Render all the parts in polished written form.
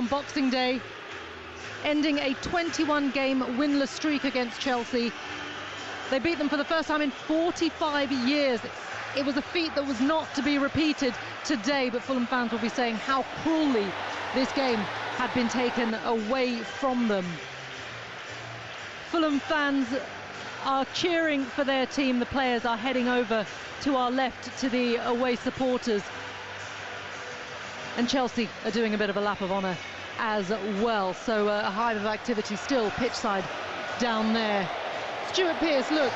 on Boxing Day, ending a 21-game winless streak against Chelsea. They beat them for the first time in 45 years. It was a feat that was not to be repeated today, but Fulham fans will be saying how cruelly this game had been taken away from them. Fulham fans are cheering for their team. The players are heading over to our left to the away supporters. And Chelsea are doing a bit of a lap of honour as well. So a hive of activity still pitchside down there. Stuart Pearce, look,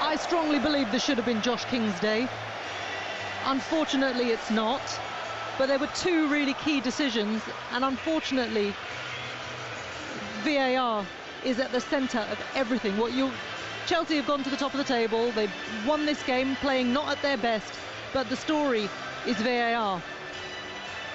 I strongly believe this should have been Josh King's day. Unfortunately, it's not. But there were two really key decisions, and unfortunately, VAR is at the centre of everything. Chelsea have gone to the top of the table. They've won this game, playing not at their best, but the story is VAR.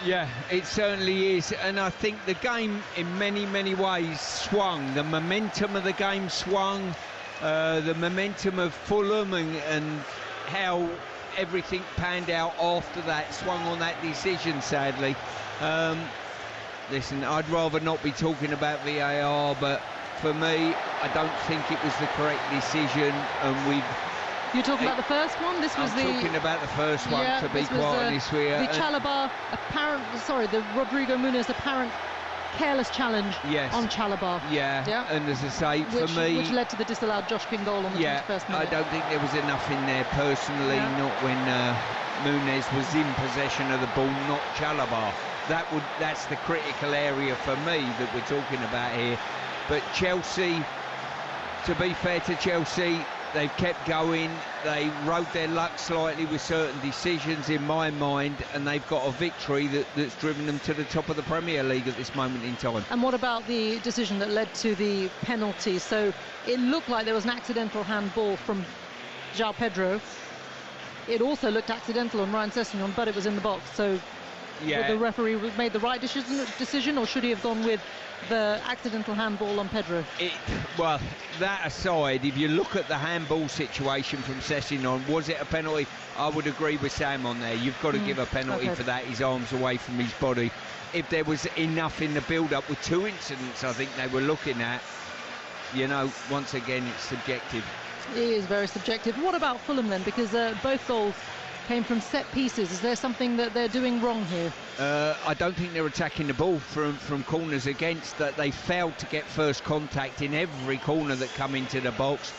Yeah, it certainly is, and I think the game in many ways swung. The momentum of the game swung, the momentum of Fulham and how everything panned out after that swung on that decision, sadly. Listen, I'd rather not be talking about VAR, but for me, I don't think it was the correct decision, and You're talking about the first one? This was I'm talking about the first one, yeah, to be quite honest with you. The Chalobah the Rodrigo Muniz apparent careless challenge on Chalobah. Yeah, and as I say, for me... Which led to the disallowed Josh King goal on the 21st minute. I don't think there was enough in there, personally, not when Muniz was in possession of the ball, not Chalobah. That's the critical area for me that we're talking about here. But Chelsea, to be fair to Chelsea, they've kept going. They rode their luck slightly with certain decisions in my mind, and they've got a victory that's driven them to the top of the Premier League at this moment in time. And what about the decision that led to the penalty? So it looked like there was an accidental handball from João Pedro. It also looked accidental on Ryan Sessegnon, but it was in the box. So the referee made the right decision, or should he have gone with the accidental handball on Pedro? Well, that aside, if you look at the handball situation from Sessegnon, was it a penalty? I would agree with Sam on there. You've got to give a penalty for that. His arms away from his body. If there was enough in the build-up with two incidents, I think they were looking at, once again, it's subjective. It is very subjective. What about Fulham then? Because both goals came from set pieces. Is there something that they're doing wrong here? I don't think they're attacking the ball from corners against. That they failed to get first contact in every corner that come into the box.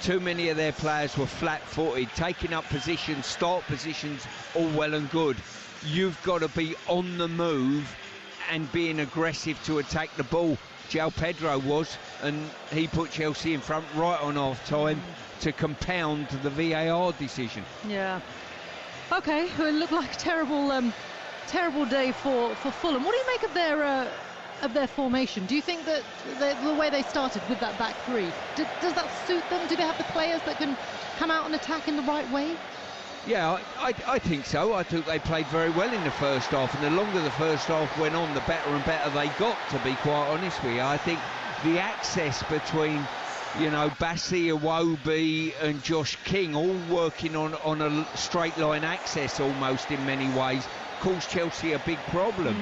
Too many of their players were flat-footed, taking up positions, start positions, all well and good. You've got to be on the move and being aggressive to attack the ball. João Pedro was, and he put Chelsea in front right on half-time to compound the VAR decision. Yeah. Okay, it looked like a terrible day for Fulham. What do you make of their formation? Do you think that the way they started with that back three, does that suit them? Do they have the players that can come out and attack in the right way? Yeah, I think so. I think they played very well in the first half, and the longer the first half went on, the better and better they got, to be quite honest with you. I think the access between Bassi, Iwobi and Josh King all working on a straight line access almost in many ways caused Chelsea a big problem.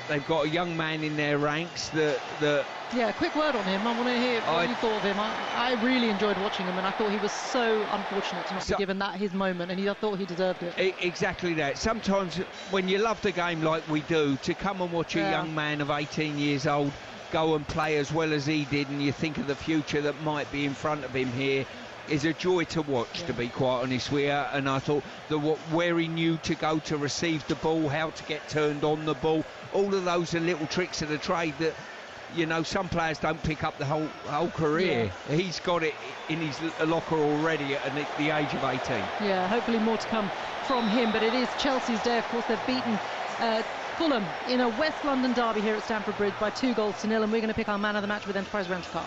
They've got a young man in their ranks that... Yeah, quick word on him. I want to hear what you thought of him. I really enjoyed watching him, and I thought he was so unfortunate to not be given his moment, and I thought he deserved it. Exactly that. Sometimes when you love the game like we do, to come and watch a young man of 18 years old go and play as well as he did, and you think of the future that might be in front of him here, is a joy to watch, to be quite honest with you. And I thought where he knew to go to receive the ball, how to get turned on the ball, all of those are little tricks of the trade that some players don't pick up the whole career. He's got it in his locker already at the age of 18. Yeah, hopefully more to come from him, but it is Chelsea's day. Of course, they've beaten Fulham in a West London derby here at Stamford Bridge by 2-0, and we're going to pick our man of the match with Enterprise Rent-A-Car.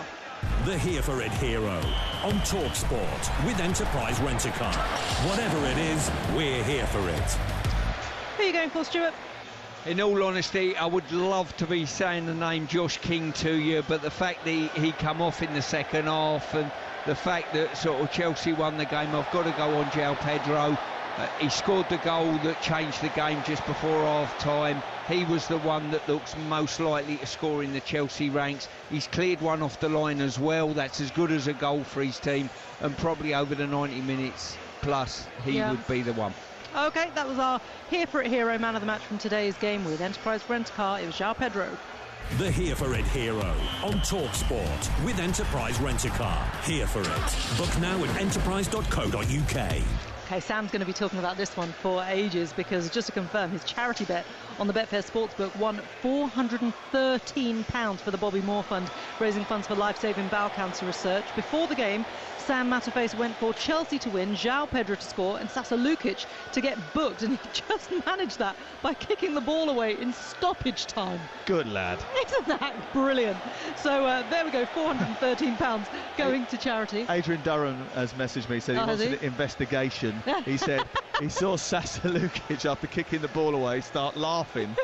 The Here For It hero on TalkSport with Enterprise Rent-A-Car. Whatever it is, we're here for it. Who are you going for, Stuart? In all honesty, I would love to be saying the name Josh King to you, but the fact that he come off in the second half and the fact that sort of Chelsea won the game, I've got to go on João Pedro. He scored the goal that changed the game just before half-time. He was the one that looks most likely to score in the Chelsea ranks. He's cleared one off the line as well. That's as good as a goal for his team, and probably over the 90 minutes plus, he would be the one. OK, that was our Here For It hero man of the match from today's game with Enterprise Rent-A-Car. It was João Pedro. The Here For It hero on TalkSport with Enterprise Rent-A-Car. Here For It. Book now at enterprise.co.uk. OK, Sam's going to be talking about this one for ages, because just to confirm, his charity bet on the Betfair Sportsbook won £413 for the Bobby Moore Fund, raising funds for life-saving bowel cancer research. Before the game, Sam Matterface went for Chelsea to win, João Pedro to score, and Sasa Lukic to get booked, and he just managed that by kicking the ball away in stoppage time. Good lad. Isn't that brilliant? So there we go, £413 going to charity. Adrian Durham has messaged me, said he wants an investigation. He said he saw Sasa Lukic after kicking the ball away start laughing.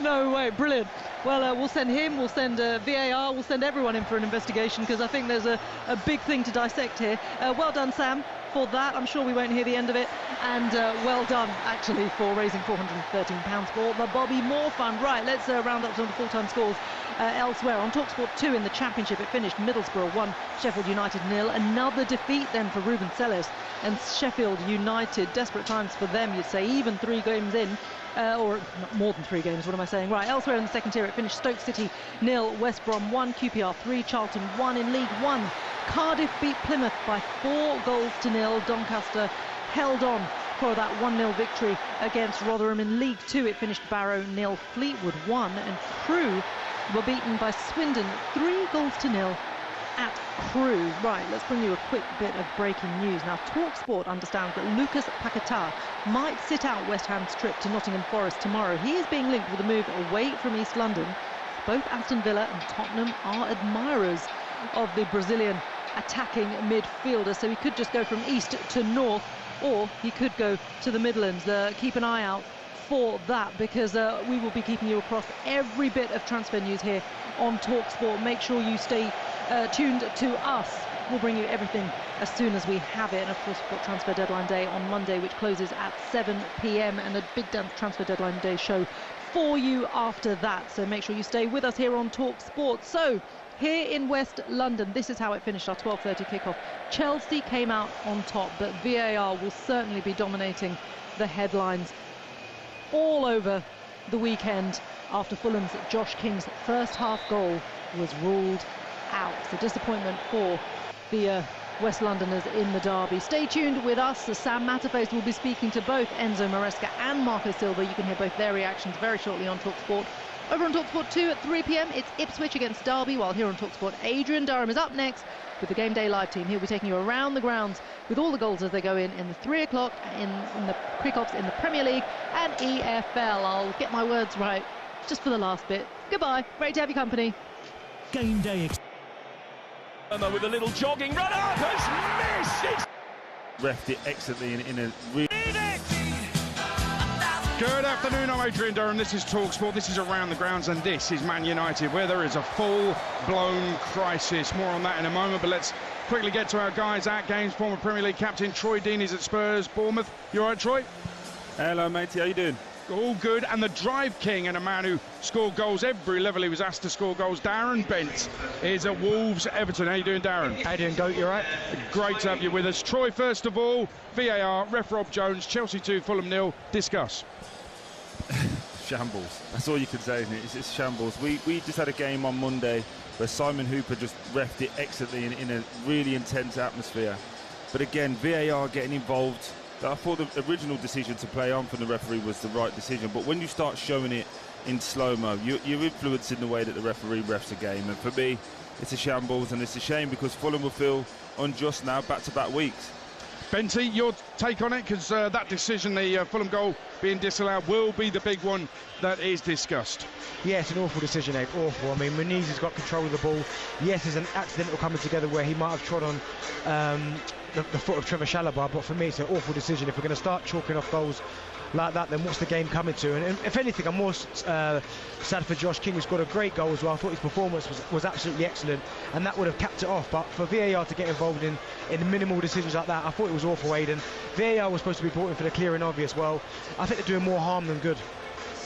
No way, brilliant. Well, we'll send him, we'll send VAR, we'll send everyone in for an investigation, because I think there's a big thing to dissect here. Well done, Sam, for that. I'm sure we won't hear the end of it. And well done, actually, for raising £413 for the Bobby Moore Fund. Right, let's round up some of the full-time scores elsewhere. On TalkSport 2 in the Championship, it finished Middlesbrough 1, Sheffield United 0. Another defeat then for Ruben Selles and Sheffield United. Desperate times for them, you'd say, even 3 games in. Or more than 3 games, what am I saying? Right, elsewhere in the second tier, it finished Stoke City 0, West Brom 1, QPR 3, Charlton 1 in League 1. Cardiff beat Plymouth by 4-0. Doncaster held on for that 1-0 victory against Rotherham. In League 2, it finished Barrow 0, Fleetwood 1, and Crewe were beaten by Swindon 3-0 at Crewe. Right, let's bring you a quick bit of breaking news. Now, TalkSport understands that Lucas Paquetá might sit out West Ham's trip to Nottingham Forest tomorrow. He is being linked with a move away from East London. Both Aston Villa and Tottenham are admirers of the Brazilian attacking midfielder, so he could just go from east to north, or he could go to the Midlands. Keep an eye out for that, because we will be keeping you across every bit of transfer news here on TalkSport. Make sure you stay tuned to us. We'll bring you everything as soon as we have it. And of course, we've got Transfer Deadline Day on Monday, which closes at 7 p.m, and a big Transfer Deadline Day show for you after that. So make sure you stay with us here on TalkSport. So here in West London, this is how it finished, our 12:30 kickoff. Chelsea came out on top, but VAR will certainly be dominating the headlines all over the weekend after Fulham's Josh King's first half goal was ruled out. It's a disappointment for the West Londoners in the derby. Stay tuned with us, as Sam Matterface will be speaking to both Enzo Maresca and Marco Silva. You can hear both their reactions very shortly on TalkSport. Over on TalkSport 2 at 3 p.m, it's Ipswich against Derby, while here on TalkSport, Adrian Durham is up next with the Game Day Live team. He'll be taking you around the grounds with all the goals as they go in the 3 o'clock in the kickoffs in the Premier League and EFL. I'll get my words right just for the last bit. Goodbye, great to have your company. Game Day. With a little jogging run up, has missed it. Refed it excellently in a really... Good afternoon, I'm Adrian Durham, this is TalkSport, this is Around the Grounds, and this is Man United, where there is a full-blown crisis. More on that in a moment, but let's quickly get to our guys at games. Former Premier League captain Troy Deeney's at Spurs, Bournemouth. You all right, Troy? Hello, matey, how you doing? All good, and the drive king and a man who scored goals every level he was asked to score goals, Darren Bent, is at Wolves, Everton. How you doing, Darren? How you doing, Goat? You all right? Great to have you with us. Troy, first of all, VAR, ref Rob Jones, Chelsea 2, Fulham 0. Discuss. Shambles. That's all you can say, isn't it? It's shambles. We just had a game on Monday where Simon Hooper just refed it excellently in a really intense atmosphere. But again, VAR getting involved. I thought the original decision to play on from the referee was the right decision, but when you start showing it in slow-mo, you're influencing the way that the referee refs a game, and for me, it's a shambles, and it's a shame because Fulham will feel unjust now, back-to-back weeks. Benty, your take on it, because that decision, the Fulham goal being disallowed, will be the big one that is discussed. Yeah, it's an awful decision, Ed, awful. I mean, Muniz has got control of the ball. Yes, there's an accidental coming together where he might have trod on the foot of Trevor Chalobah, but for me it's an awful decision. If we're going to start chalking off goals like that, then what's the game coming to? And if anything, I'm more sad for Josh King, who's got a great goal as well. I thought his performance was absolutely excellent, and that would have capped it off. But for VAR to get involved in minimal decisions like that, I thought it was awful, Aidan. VAR was supposed to be brought in for the clear and obvious. Well, I think they're doing more harm than good.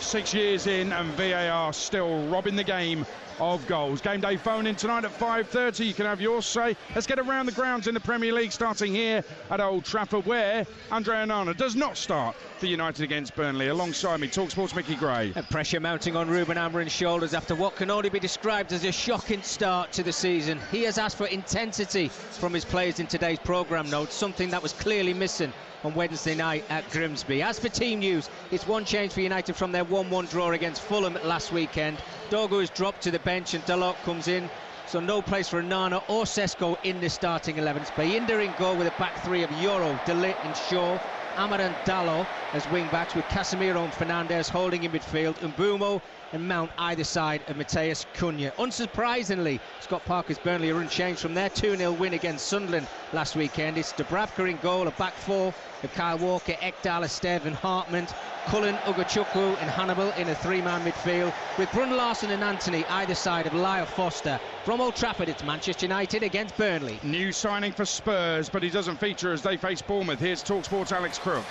6 years in, and VAR still robbing the game of goals. Game day phone in tonight at 5:30. You can have your say. Let's get around the grounds in the Premier League, starting here at Old Trafford, where Andre Onana does not start for United against Burnley. Alongside me, TalkSport's Mickey Gray. And pressure mounting on Ruben Amorim's shoulders after what can only be described as a shocking start to the season. He has asked for intensity from his players in today's programme notes, something that was clearly missing on Wednesday night at Grimsby. As for team news, it's one change for United from their 1-1 draw against Fulham last weekend. Dogu is dropped to the bench and Dalot comes in, so no place for Onana or Sesko in the starting 11. It's Bayindir in goal with a back three of Yoro, De Ligt and Shaw. Amad and Dalot as wing-backs, with Casemiro and Fernandes holding in midfield, and Mbeumo and Mount either side of Matheus Cunha. Unsurprisingly, Scott Parker's Burnley are unchanged from their 2-0 win against Sunderland last weekend. It's Dubravka in goal, a back four of Kyle Walker, Ekdal, Esteve and Hartman, Cullen, Ugochukwu and Hannibal in a three-man midfield, with Brun Larson and Anthony either side of Lyle Foster. From Old Trafford, it's Manchester United against Burnley. New signing for Spurs, but he doesn't feature as they face Bournemouth. Here's TalkSport's Alex Crook.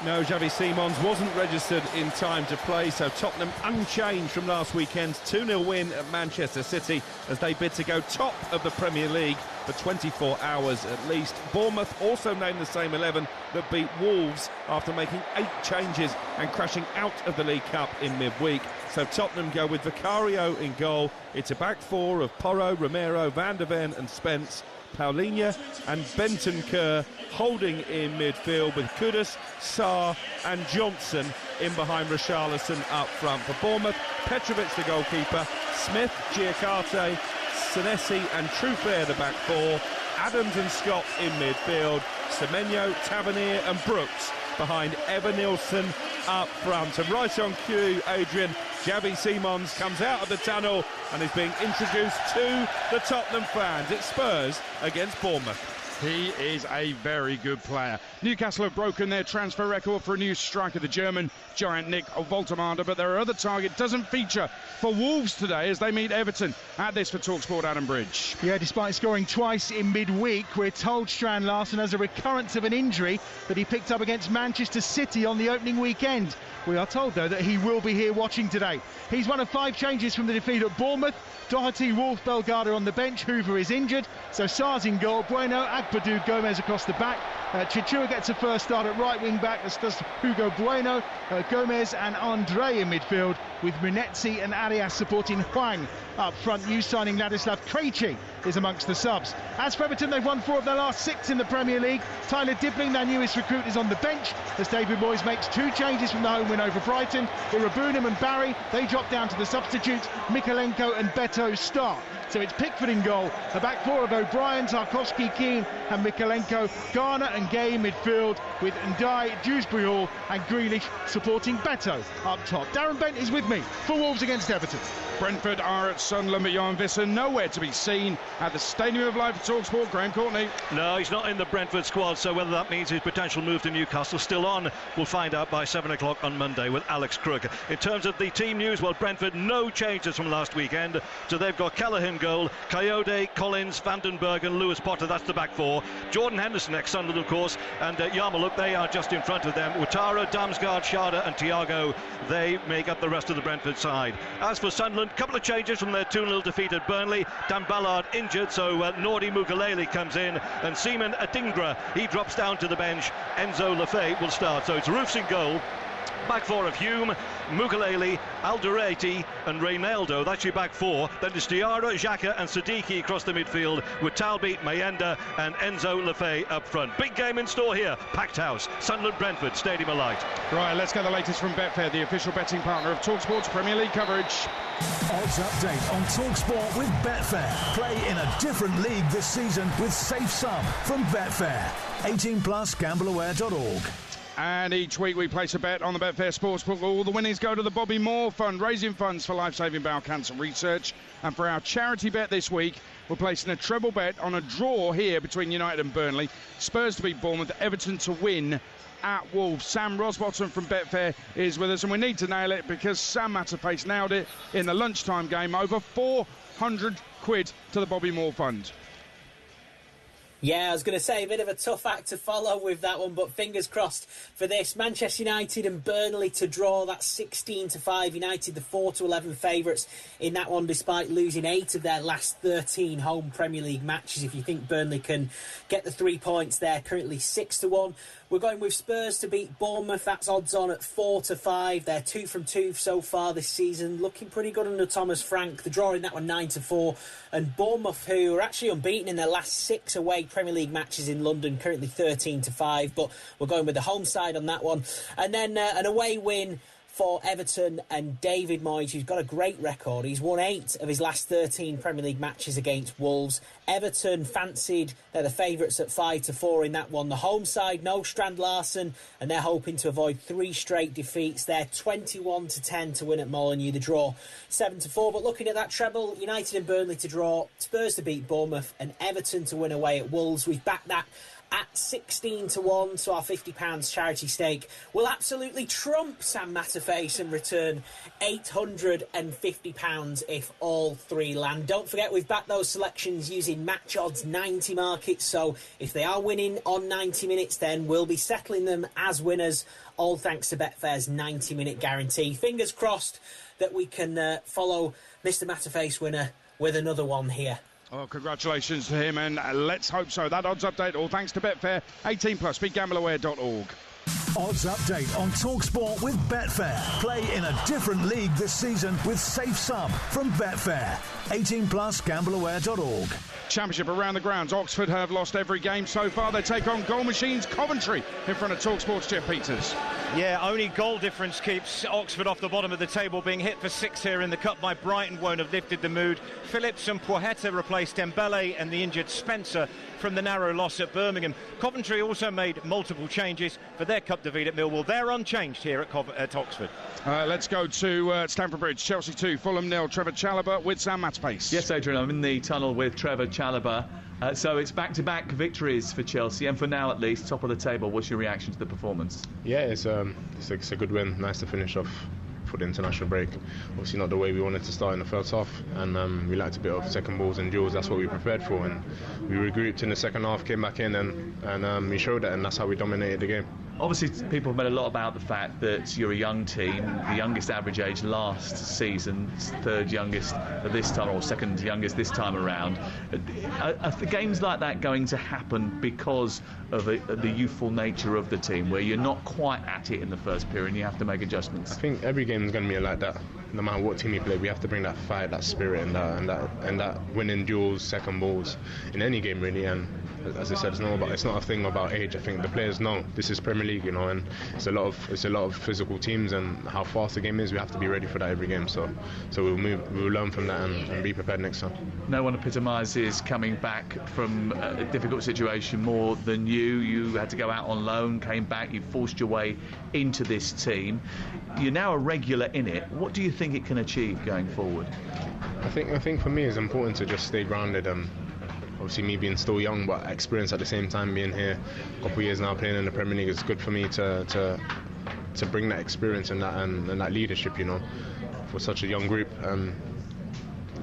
No, Xavi Simons wasn't registered in time to play, so Tottenham unchanged from last weekend's 2-0 win at Manchester City as they bid to go top of the Premier League for 24 hours at least. Bournemouth also named the same 11 that beat Wolves after making 8 changes and crashing out of the League Cup in midweek. So Tottenham go with Vicario in goal. It's a back four of Porro, Romero, Van der Ven and Spence, Paulinho and Bentancur holding in midfield, with Kudus, Sarr and Johnson in behind Richarlison up front. For Bournemouth, Petrovic the goalkeeper, Smith, Giacarte, Senesi and Truffaut the back four, Adams and Scott in midfield, Semenyo, Tavernier and Brooks behind Evanilson up front. And right on cue, Adrian, Xavi Simons comes out of the tunnel and is being introduced to the Tottenham fans. It's Spurs against Bournemouth. He is a very good player. Newcastle have broken their transfer record for a new striker, the German giant Nick Woltermander, but their other target doesn't feature for Wolves today as they meet Everton. At this for TalkSport, Adam Bridge. Yeah, despite scoring twice in midweek, we're told Strand Larsen has a recurrence of an injury that he picked up against Manchester City on the opening weekend. We are told, though, that he will be here watching today. He's one of 5 changes from the defeat at Bournemouth. Doherty, Wolf, Belgada on the bench. Hoover is injured, so Sarr's in goal. Bueno, Agbadou, Gomez across the back. Chichua gets a first start at right wing back, as does Hugo Bueno. Gomez and Andre in midfield, with Munetsi and Arias supporting Hwang up front. New signing Ladislav Krejci is amongst the subs. As for Everton, they've won 4 of their last 6 in the Premier League. Tyler Dibling, their newest recruit, is on the bench as David Moyes makes 2 changes from the home win over Brighton. Irabunam and Barry, they drop down to the substitutes. Mikalenko and Beto start. So it's Pickford in goal, a back 4 of O'Brien, Tarkowski, Keane and Mikalenko. Garner and Gay midfield, with Ndai, Dewsbury Hall and Grealish supporting Beto up top. Darren Bent is with me for Wolves against Everton. Brentford are at Sunderland, but Johan Visser nowhere to be seen at the Stadium of Life for TalkSport. Graham Courtney. No, he's not in the Brentford squad, so whether that means his potential move to Newcastle still on, we'll find out by 7 o'clock on Monday with Alex Crook. In terms of the team news, well, Brentford, no changes from last weekend, so they've got Kelleher in goal, Coyote, Collins, Vandenberg and Lewis Potter, that's the back 4. Jordan Henderson ex-Sunderland, of course, and Yarmouk, they are just in front of them. Ouattara, Damsgaard, Sharda and Thiago, they make up the rest of the Brentford side. As for Sunderland, a couple of changes from their 2-0 defeat at Burnley. Dan Ballard injured, so Nordi Mugalele comes in, and Seaman Adingra, he drops down to the bench. Enzo Lefebvre will start, so it's Roofs in goal. Back 4 of Hume, Mugalele, Alderete and Reynaldo, that's your back 4. Then it's Diarra, Xhaka and Siddiqui across the midfield, with Talbi, Mayenda and Enzo Lefebvre up front. Big game in store here, packed house, Sunderland Brentford, Stadium of Light. Right, let's get the latest from Betfair, the official betting partner of TalkSport's Premier League coverage. Odds update on TalkSport with Betfair. Play in a different league this season with Safe Sum from Betfair. 18+, gambleaware.org. And each week we place a bet on the Betfair Sportsbook. All the winnings go to the Bobby Moore Fund, raising funds for life-saving bowel cancer research. And for our charity bet this week, we're placing a treble bet on a draw here between United and Burnley. Spurs to beat Bournemouth, Everton to win at Wolves. Sam Rosbottom from Betfair is with us, and we need to nail it because Sam Matterface nailed it in the lunchtime game. Over 400 quid to the Bobby Moore Fund. Yeah, I was going to say a bit of a tough act to follow with that one, but fingers crossed for this. Manchester United and Burnley to draw. That's 16-5. United the 4-11 favourites in that one, despite losing 8 of their last 13 home Premier League matches. If you think Burnley can get the 3 points, they're currently 6-1. We're going with Spurs to beat Bournemouth. That's odds on at 4-5. They're 2 from 2 so far this season, looking pretty good under Thomas Frank. The draw in that one 9-4. And Bournemouth, who are actually unbeaten in their last 6 away Premier League matches in London, currently 13-5. But we're going with the home side on that one. And then an away win for Everton and David Moyes, who's got a great record. He's won 8 of his last 13 Premier League matches against Wolves. Everton fancied, they're the favourites at 5-4 in that one. The home side, no Strand Larsen, and they're hoping to avoid 3 straight defeats. They're 21-10 to win at Molineux. The draw 7-4. But looking at that treble, United and Burnley to draw, Spurs to beat Bournemouth, and Everton to win away at Wolves. We've backed that at 16-1, so our £50 charity stake will absolutely trump Sam Matterface and return £850 if all 3 land. Don't forget, we've backed those selections using Match Odds 90 markets, so if they are winning on 90 minutes, then we'll be settling them as winners, all thanks to Betfair's 90-minute guarantee. Fingers crossed that we can follow Mr. Matterface winner with another one here. Oh, congratulations to him, and let's hope so. That odds update, all thanks to Betfair. 18+, BeGambleAware.org. Odds update on TalkSport with Betfair. Play in a different league this season with Safe Sum from Betfair. 18+, GambleAware.org. Championship around the grounds. Oxford have lost every game so far. They take on Goal Machines Coventry in front of TalkSport's Jeff Peters. Yeah, only goal difference keeps Oxford off the bottom of the table. Being hit for 6 here in the Cup by Brighton won't have lifted the mood. Phillips and Poeta replaced Dembele and the injured Spencer from the narrow loss at Birmingham. Coventry also made multiple changes for their Cup defeat at Millwall. They're unchanged here at Oxford. Let's go to Stamford Bridge. Chelsea 2, Fulham 0. Trevor Chalobah with Sam Matterface. Yes, Adrian, I'm in the tunnel with Trevor Chalobah. So it's back-to-back victories for Chelsea, and for now at least, top of the table. What's your reaction to the performance? Yeah, it's a good win. Nice to finish off for the international break. Obviously not the way we wanted to start in the first half, and we liked a bit of second balls and duels. That's what we prepared for, and we regrouped in the second half, came back in, and we showed it, and that's how we dominated the game. Obviously, people have made a lot about the fact that you're a young team, the youngest average age last season, third youngest this time, or second youngest this time around. Are the games like that going to happen because of the youthful nature of the team, where you're not quite at it in the first period and you have to make adjustments? I think every game is going to be like that. No matter what team you play, we have to bring that fight, that spirit, and that winning duels, second balls in any game really. And as I said, it's not a thing about age. I think the players know this is Premier League, and it's a lot of physical teams, and how fast the game is. We have to be ready for that every game. So we'll learn from that and be prepared next time. No one epitomises coming back from a difficult situation more than you. You had to go out on loan, came back, you forced your way into this team. You're now a regular in it. What do you think it can achieve going forward? I think for me it's important to just stay grounded. Obviously, me being still young, but experience at the same time, being here a couple of years now playing in the Premier League, it's good for me to bring that experience and that leadership, for such a young group.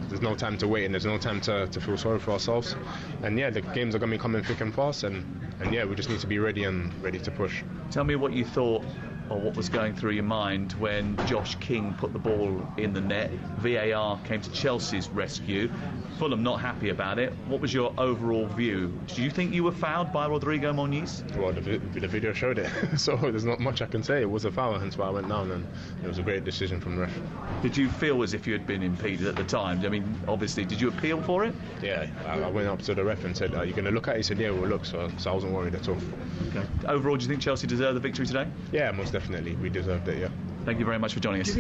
There's no time to wait, and there's no time to feel sorry for ourselves. And yeah, the games are going to be coming thick and fast, and yeah, we just need to be ready to push. Tell me what you thought, or what was going through your mind when Josh King put the ball in the net. VAR came to Chelsea's rescue. Fulham not happy about it. What was your overall view? Do you think you were fouled by Rodrigo Muniz? Well, the video showed it, so there's not much I can say. It was a foul, hence why I went down, and it was a great decision from the ref. Did you feel as if you had been impeded at the time? I mean, obviously, did you appeal for it? Yeah, I went up to the ref and said, "Are you going to look at it?" He said, "Yeah, we'll look." So I wasn't worried at all. Okay. Overall, do you think Chelsea deserved the victory today? Yeah, most definitely. We deserved it, yeah. Thank you very much for joining us.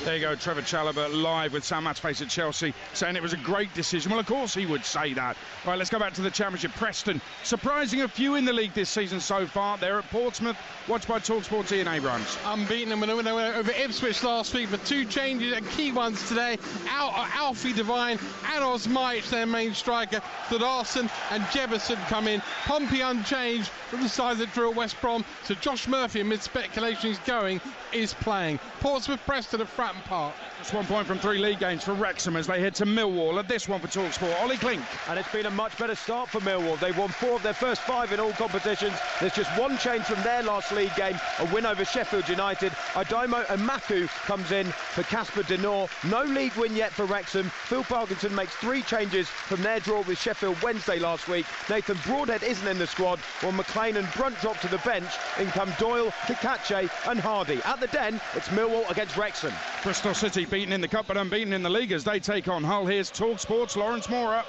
There you go, Trevor Chalobah live with Sam Matterface at Chelsea saying it was a great decision. Well, of course he would say that. Right, let's go back to the Championship. Preston, surprising a few in the league this season so far. They're at Portsmouth, watched by TalkSport's Ian Abrams. Unbeaten them when they went over Ipswich last week, but 2 changes and key ones today. Alfie Devine and Osmajic, their main striker. Thordarson and Jefferson come in. Pompey unchanged from the side that drew at West Brom. So Josh Murphy, amid speculation he's going, is playing. Portsmouth Preston at Fratton Park. Just 1 point from 3 league games for Wrexham as they head to Millwall. At this one for TalkSport, Ollie Klink. And it's been a much better start for Millwall. They've won 4 of their first 5 in all competitions. There's just 1 change from their last league game, a win over Sheffield United. Adomo Amaku comes in for Casper Denor. No league win yet for Wrexham. Phil Parkinson makes 3 changes from their draw with Sheffield Wednesday last week. Nathan Broadhead isn't in the squad, while McLean and Brunt drop to the bench. In come Doyle, Kikache and Hardy. At the Den, it's Millwall against Wrexham. Bristol City beaten in the cup but unbeaten in the league as they take on Hull. Here's TalkSport's Lawrence Mora.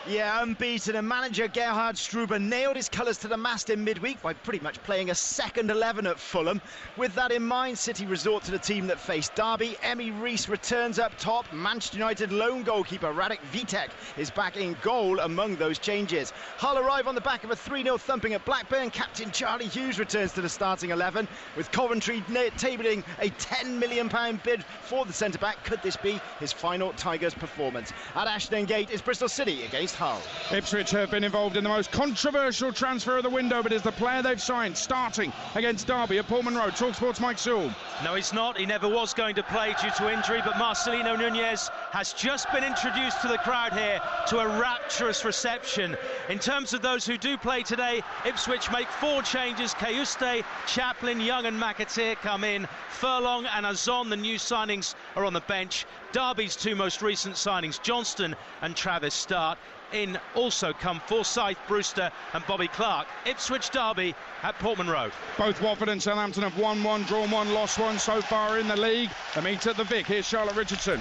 Yeah, unbeaten, and manager Gerhard Struber nailed his colours to the mast in midweek by pretty much playing a second 11 at Fulham. With that in mind, City resort to the team that faced Derby. Emmy Reese returns up top. Manchester United lone goalkeeper Radek Vitek is back in goal among those changes. Hull arrive on the back of a 3-0 thumping at Blackburn. Captain Charlie Hughes returns to the starting 11, with Coventry tabling a £10 million bid for the centre-back. Could this be his final Tigers performance? At Ashton Gate is Bristol City against Hull. Ipswich have been involved in the most controversial transfer of the window, but is the player they've signed starting against Derby at Portman Road. TalkSport's Mike Sewell. No, he's not. He never was going to play due to injury, but Marcelino Nunez has just been introduced to the crowd here to a rapturous reception. In terms of those who do play today, Ipswich make 4 changes. Kayuste, Chaplin, Young and McAteer come in. Furlong and Azon, the new signings, are on the bench. Derby's 2 most recent signings, Johnston and Travis, start. In also come Forsyth, Brewster and Bobby Clark. Ipswich Derby at Portman Road. Both Watford and Southampton have won 1, drawn 1, lost 1 so far in the league. The meet at the Vic. Here's Charlotte Richardson.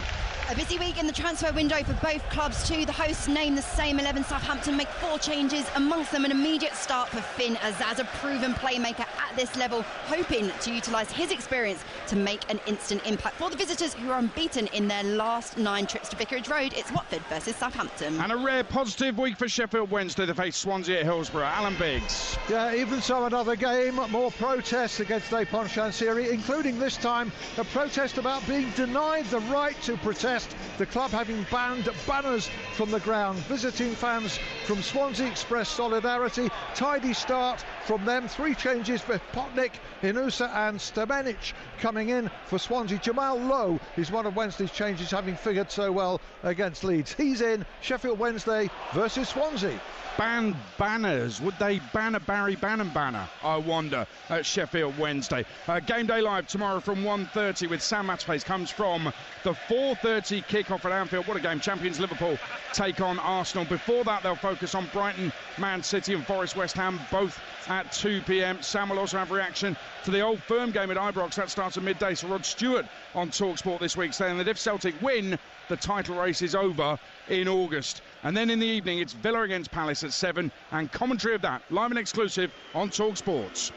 A busy week in the transfer window for both clubs too. The hosts name the same 11. Southampton make 4 changes, amongst them an immediate start for Finn Azaz, a proven playmaker at this level, hoping to utilise his experience to make an instant impact. For the visitors, who are unbeaten in their last 9 trips to Vicarage Road, it's Watford versus Southampton. And a rare positive week for Sheffield Wednesday. They face Swansea at Hillsborough. Alan Biggs. Yeah, even so, another game. More protests against Depon Chansiri, including this time a protest about being denied the right to protest. The club having banned banners from the ground. Visiting fans from Swansea express solidarity. Tidy start from them. 3 changes for Potnik, Inusa and Stamenic coming in for Swansea. Jamal Lowe is one of Wednesday's changes, having figured so well against Leeds. He's in. Sheffield Wednesday versus Swansea. Banned banners. Would they ban a Barry Bannon banner, I wonder, at Sheffield Wednesday? Game day live tomorrow from 1:30 with Sam Matterface. Comes from the 4:30 kickoff at Anfield. What a game. Champions Liverpool take on Arsenal. Before that, they'll focus on Brighton, Man City and Forest West Ham, both at 2 p.m. Sam will also have reaction to the Old Firm game at Ibrox. That starts at midday. So Rod Stewart on TalkSport this week saying that if Celtic win, the title race is over in August. And then in the evening, it's Villa against Palace at 7, and commentary of that live and exclusive on TalkSports.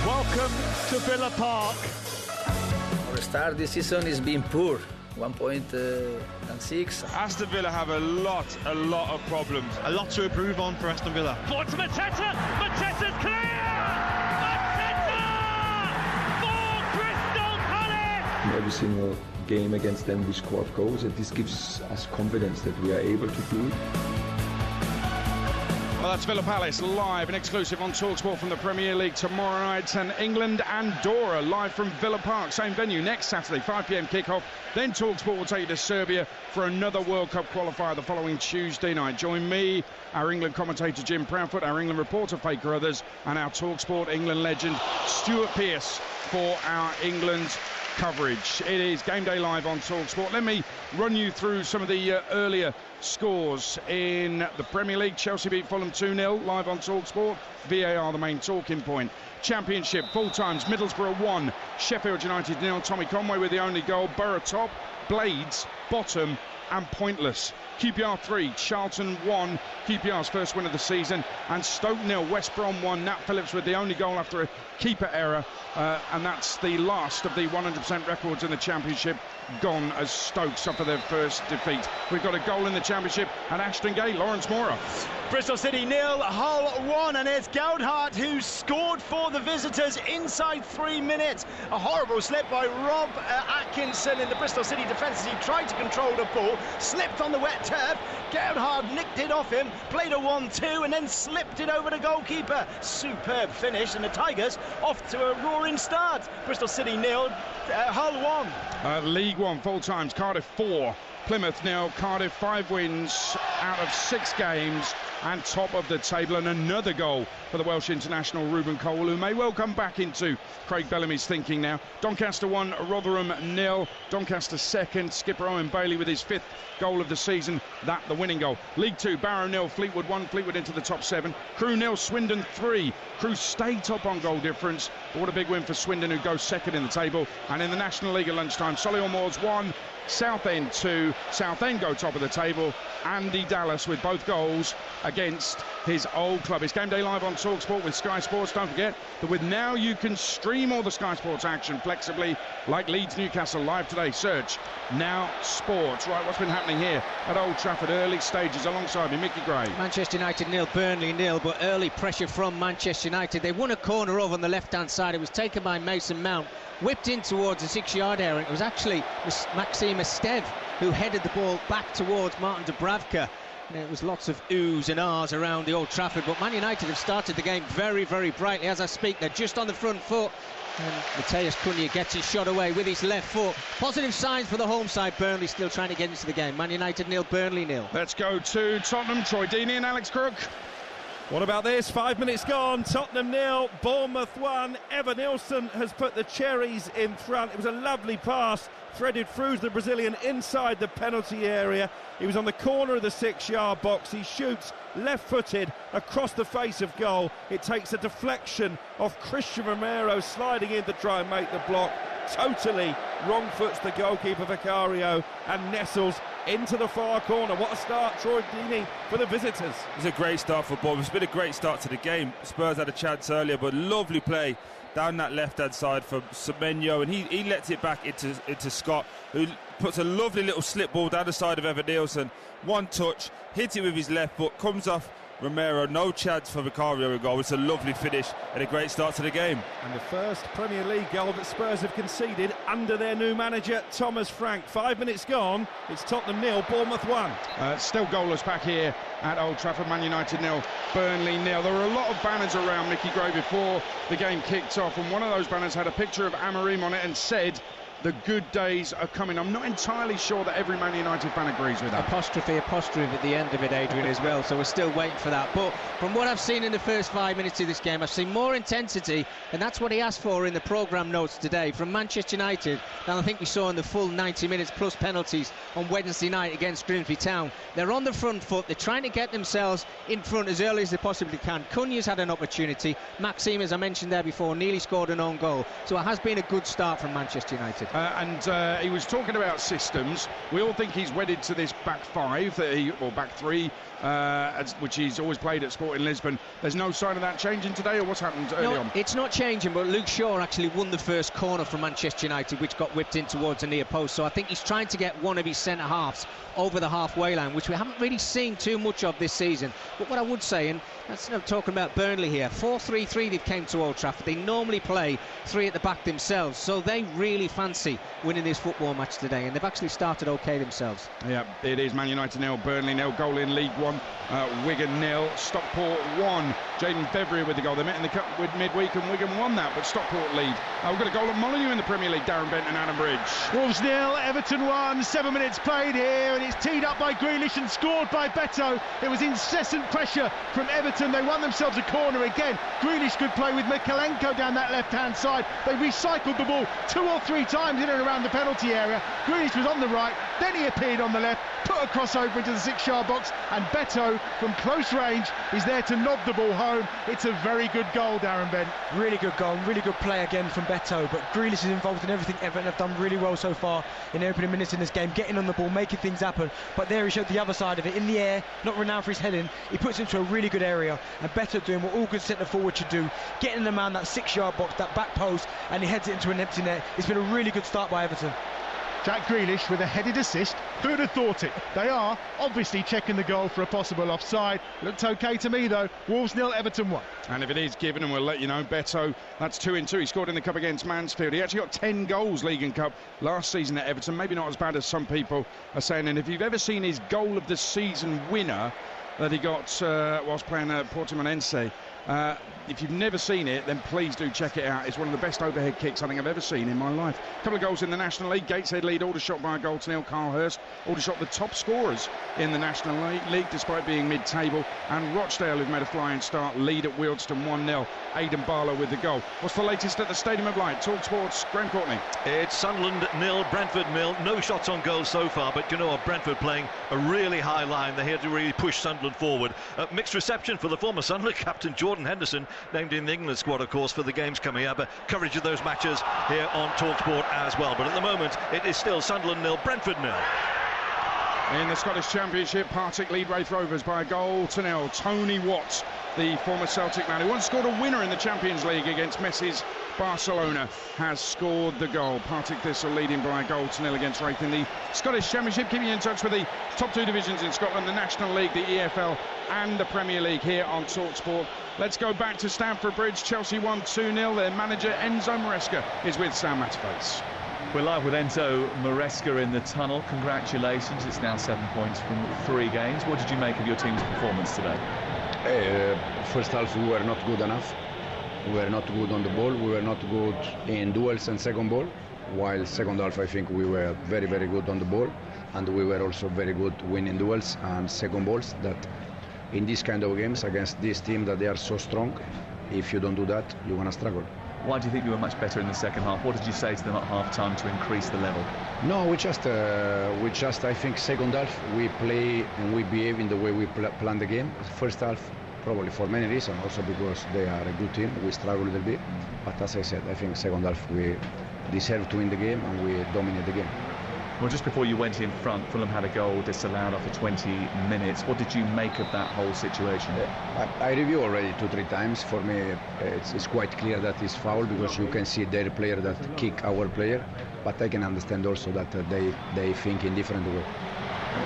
Welcome to Villa Park. Our start this season is being poor. 1.6. Aston Villa have a lot of problems. A lot to improve on for Aston Villa. Forward to Mateta. Mateta's clear. Mateta for Crystal Palace. In every single game against them, we scored goals, and this gives us confidence that we are able to do it. Well, that's Villa Palace live and exclusive on TalkSport from the Premier League tomorrow night, and England and Andorra live from Villa Park, same venue next Saturday, 5 p.m. kickoff. Then TalkSport will take you to Serbia for another World Cup qualifier the following Tuesday night. Join me, our England commentator Jim Proudfoot, our England reporter Faye Carruthers, and our TalkSport England legend Stuart Pearce for our England coverage. It is Game Day Live on TalkSport. Let me run you through some of the earlier scores in the Premier League. Chelsea beat Fulham 2-0 live on TalkSport. VAR the main talking point. Championship full times: Middlesbrough 1, Sheffield United 0. Tommy Conway with the only goal. Borough top, Blades bottom, and pointless. QPR 3, Charlton 1, QPR's first win of the season, and Stoke 0, West Brom 1. Nat Phillips with the only goal after a keeper error, and that's the last of the 100% records in the Championship gone as Stoke suffer their first defeat. We've got a goal in the Championship, and Ashton Gate, Lawrence Mora. Bristol City 0, Hull 1, and it's Goudhart who scored for the visitors inside 3 minutes. A horrible slip by Rob Atkinson in the Bristol City defence as he tried to control the ball, slipped on the wet turf. Goudhart nicked it off him, played a 1-2 and then slipped it over the goalkeeper. Superb finish, and the Tigers off to a roaring start. Bristol City 0, Hull 1. League One full times, Cardiff 4, Plymouth 0, Cardiff 5 wins out of 6 games and top of the table, and another goal for the Welsh international Ruben Cole, who may well come back into Craig Bellamy's thinking now. Doncaster 1, Rotherham 0, Doncaster 2nd, skipper Owen Bailey with his 5th goal of the season, that the winning goal. League 2, Barrow 0, Fleetwood 1, Fleetwood into the top 7, Crewe 0, Swindon 3, Crewe stay top on goal difference. What a big win for Swindon, who go 2nd in the table. And in the National League at lunchtime, Solihull Moors 1, Southend 2, Southend go top of the table. Andy Dallas with both goals against his old club. It's Game Day Live on TalkSport with Sky Sports. Don't forget that with Now you can stream all the Sky Sports action flexibly, like Leeds Newcastle live today. Search Now Sports. Right, what's been happening here at Old Trafford? Early stages alongside me, Mickey Gray. Manchester United 0, Burnley 0, but early pressure from Manchester United. They won a corner over on the left-hand side. It was taken by Mason Mount, whipped in towards the 6-yard area. It was actually Maxime Esteve who headed the ball back towards Martin Dubravka. And it was lots of oohs and ahs around the Old Trafford, but Man United have started the game very, very brightly. As I speak, they're just on the front foot, and Matheus Cunha gets his shot away with his left foot. Positive signs for the home side. Burnley still trying to get into the game. Man United 0, Burnley 0. Let's go to Tottenham. Troy Deeney and Alex Crook. What about this? 5 minutes gone. Tottenham 0, Bournemouth 1. Evan Nilsson has put the cherries in front. It was a lovely pass, threaded through the Brazilian inside the penalty area. He was on the corner of the 6-yard box. He shoots left-footed across the face of goal. It takes a deflection of Christian Romero sliding in to try and make the block. Totally wrong foots the goalkeeper Vicario and nestles into the far corner. What a start, Troy Deeney, for the visitors. It's a great start for Bournemouth. It's been a great start to the game. Spurs had a chance earlier, but lovely play down that left-hand side for Semenyo, and he lets it back into Scott, who puts a lovely little slip ball down the side of Evan Nilsson. One touch, hits it with his left foot, comes off Romero, no chance for Vicario to goal. It's a lovely finish and a great start to the game. And the first Premier League goal that Spurs have conceded under their new manager, Thomas Frank. 5 minutes gone, it's Tottenham 0, Bournemouth 1. Still goalless back here at Old Trafford. Man United 0, Burnley 0. There were a lot of banners around Mickey Gray before the game kicked off, and one of those banners had a picture of Amorim on it and said, "The good days are coming." I'm not entirely sure that every Man United fan agrees with that. Apostrophe at the end of it, Adrian, as well, so we're still waiting for that. But from what I've seen in the first 5 minutes of this game, I've seen more intensity, and that's what he asked for in the programme notes today from Manchester United than I think we saw in the full 90 minutes plus penalties on Wednesday night against Grimsby Town. They're on the front foot, they're trying to get themselves in front as early as they possibly can. Cunha's had an opportunity. Maxime, as I mentioned there before, nearly scored an own goal, so it has been a good start from Manchester United. And he was talking about systems. We all think he's wedded to this back five, or back three, which he's always played at Sporting Lisbon. There's no sign of that changing today, or what's happened early on? It's not changing, but Luke Shaw actually won the first corner from Manchester United, which got whipped in towards the near post. So I think he's trying to get one of his centre-halves over the halfway line, which we haven't really seen too much of this season. But what I would say, and that's talking about Burnley here, 4-3-3 they've came to Old Trafford. They normally play three at the back themselves, so they really fancy winning this football match today, and they've actually started okay themselves. Yeah, it is Man United 0, Burnley 0, goal in League One, Wigan 0, Stockport 1. Jayden Febvre with the goal. They met in the cup with midweek and Wigan won that, but Stockport lead. We've got a goal at Molineux in the Premier League, Darren Bent and Adam Bridge. Wolves 0, Everton 1, 7 minutes played here, and it's teed up by Grealish and scored by Beto. It was incessant pressure from Everton. They won themselves a corner again. Grealish could play with Mikalenko down that left-hand side. They recycled the ball 2 or 3 times in and around the penalty area. Grealish was on the right, then he appeared on the left, put a crossover into the 6-yard box, and Beto from close range is there to lob the ball home. It's a very good goal, Darren Bent. Really good goal, really good play again from Beto, but Grealish is involved in everything. Everton have done really well so far in the opening minutes in this game, getting on the ball, making things happen, but there he showed the other side of it, in the air, not renowned for his heading. He puts it into a really good area, and Beto doing what all good centre forward should do, getting them around that 6-yard box, that back post, and he heads it into an empty net. It's been a really good start by Everton. Jack Grealish with a headed assist. Who'd have thought it? They are obviously checking the goal for a possible offside. Looked okay to me though. Wolves 0, Everton 1. And if it is given, and we'll let you know, Beto, that's 2 in 2. He scored in the Cup against Mansfield. He actually got 10 goals League and Cup last season at Everton. Maybe not as bad as some people are saying. And if you've ever seen his goal of the season winner that he got whilst playing at Portimonense, if you've never seen it, then please do check it out. It's one of the best overhead kicks I think I've ever seen in my life. A couple of goals in the National League. Gateshead lead Aldershot by a goal to 0. Carl Hurst, Aldershot the top scorers in the National League despite being mid-table. And Rochdale, who've made a flying start, lead at Wealdstone 1-0. Aidan Barlow with the goal. What's the latest at the Stadium of Light? Talk Sports, Graham Courtney. It's Sunderland 0, Brentford 0. No shots on goal so far, but you know what, Brentford playing a really high line. They're here to really push Sunderland forward. Mixed reception for the former Sunderland captain Jordan Henderson, named in the England squad, of course, for the games coming up. Coverage of those matches here on TalkSport as well. But at the moment, it is still Sunderland 0, Brentford 0. In the Scottish Championship, Partick lead Raith Rovers by a goal to 0. Tony Watt, the former Celtic man who once scored a winner in the Champions League against Messi's Barcelona, has scored the goal. Partick Thistle leading by a goal to 0 against Raith in the Scottish Championship, keeping you in touch with the top 2 divisions in Scotland, the National League, the EFL and the Premier League here on TalkSport. Let's go back to Stamford Bridge. Chelsea won 2-0. Their manager Enzo Maresca is with Sam Matterface. We're live with Enzo Maresca in the tunnel. Congratulations, it's now 7 points from 3 games. What did you make of your team's performance today? First half we were not good enough. We were not good on the ball. We were not good in duels and second ball. While second half I think we were very, very good on the ball. And we were also very good winning duels and second balls. That in these kind of games against this team that they are so strong, if you don't do that, you're going to struggle. Why do you think you were much better in the second half? What did you say to them at half-time to increase the level? No, we just I think second half we play and we behave in the way we plan the game. First half, probably for many reasons, also because they are a good team, we struggle a little bit. But as I said, I think second half we deserve to win the game and we dominate the game. Well, just before you went in front, Fulham had a goal disallowed after 20 minutes. What did you make of that whole situation? I review already 2-3 times. For me, it's quite clear that it's foul because you can see their player that kick our player. But I can understand also that they think in different way.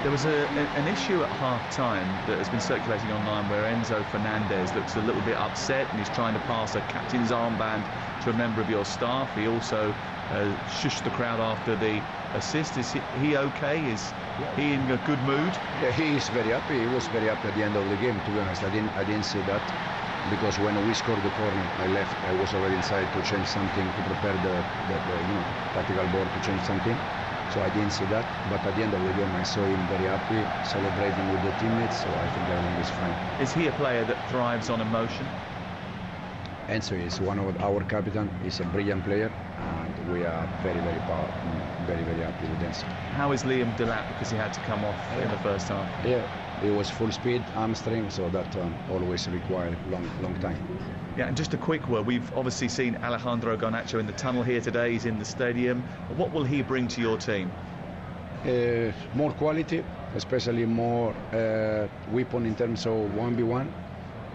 There was an issue at half-time that has been circulating online where Enzo Fernandez looks a little bit upset and he's trying to pass a captain's armband to a member of your staff. He also shushed the crowd after the assist. Is he okay? Is he in a good mood? Yeah, he is very happy. He was very happy at the end of the game, to be honest. I didn't see that because when we scored the corner, I left. I was already inside to change something, to prepare the tactical board to change something. So I didn't see that, but at the end of the game I saw him very happy, celebrating with the teammates, so I think everything is fine. Is he a player that thrives on emotion? Enzo is one of our captain. He's a brilliant player, and we are very, very proud, very, very happy with Enzo. How is Liam Delap, because he had to come off in the first half? Yeah, he was full speed, hamstring, so that always require long time. Yeah, and just a quick word, we've obviously seen Alejandro Garnacho in the tunnel here today, he's in the stadium. What will he bring to your team? More quality, especially more weapon in terms of 1v1,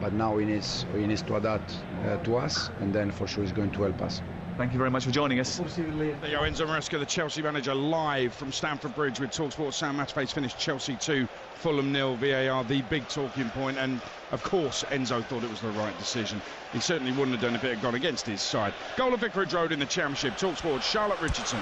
but now he needs to adapt to us, and then for sure he's going to help us. Thank you very much for joining us. There you go, Enzo Maresca, the Chelsea manager, live from Stamford Bridge with TalkSport. Sam Matterface finished Chelsea 2, Fulham 0, VAR, the big talking point, and of course Enzo thought it was the right decision. He certainly wouldn't have done if it had gone against his side. Goal of Vicarage Road in the Championship. TalkSport, Charlotte Richardson.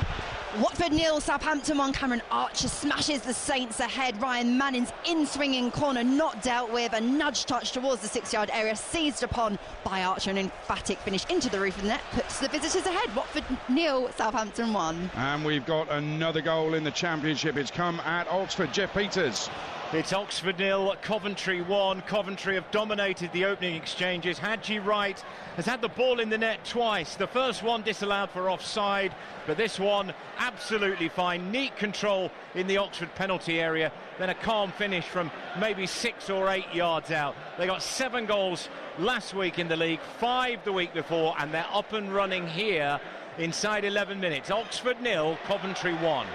Watford 0, Southampton 1. Cameron Archer smashes the Saints ahead. Ryan Manning's in-swinging corner not dealt with. A nudge touch towards the 6-yard area, seized upon by Archer. An emphatic finish into the roof of the net puts the visitors ahead. Watford 0, Southampton 1. And we've got another goal in the Championship. It's come at Oxford. Jeff Peters. It's Oxford 0, Coventry 1. Coventry have dominated the opening exchanges. Haji Wright has had the ball in the net twice. The first one disallowed for offside, but this one absolutely fine. Neat control in the Oxford penalty area, then a calm finish from maybe 6 or 8 yards out. They got 7 goals last week in the league, 5 the week before, and they're up and running here inside 11 minutes. Oxford 0, Coventry 1.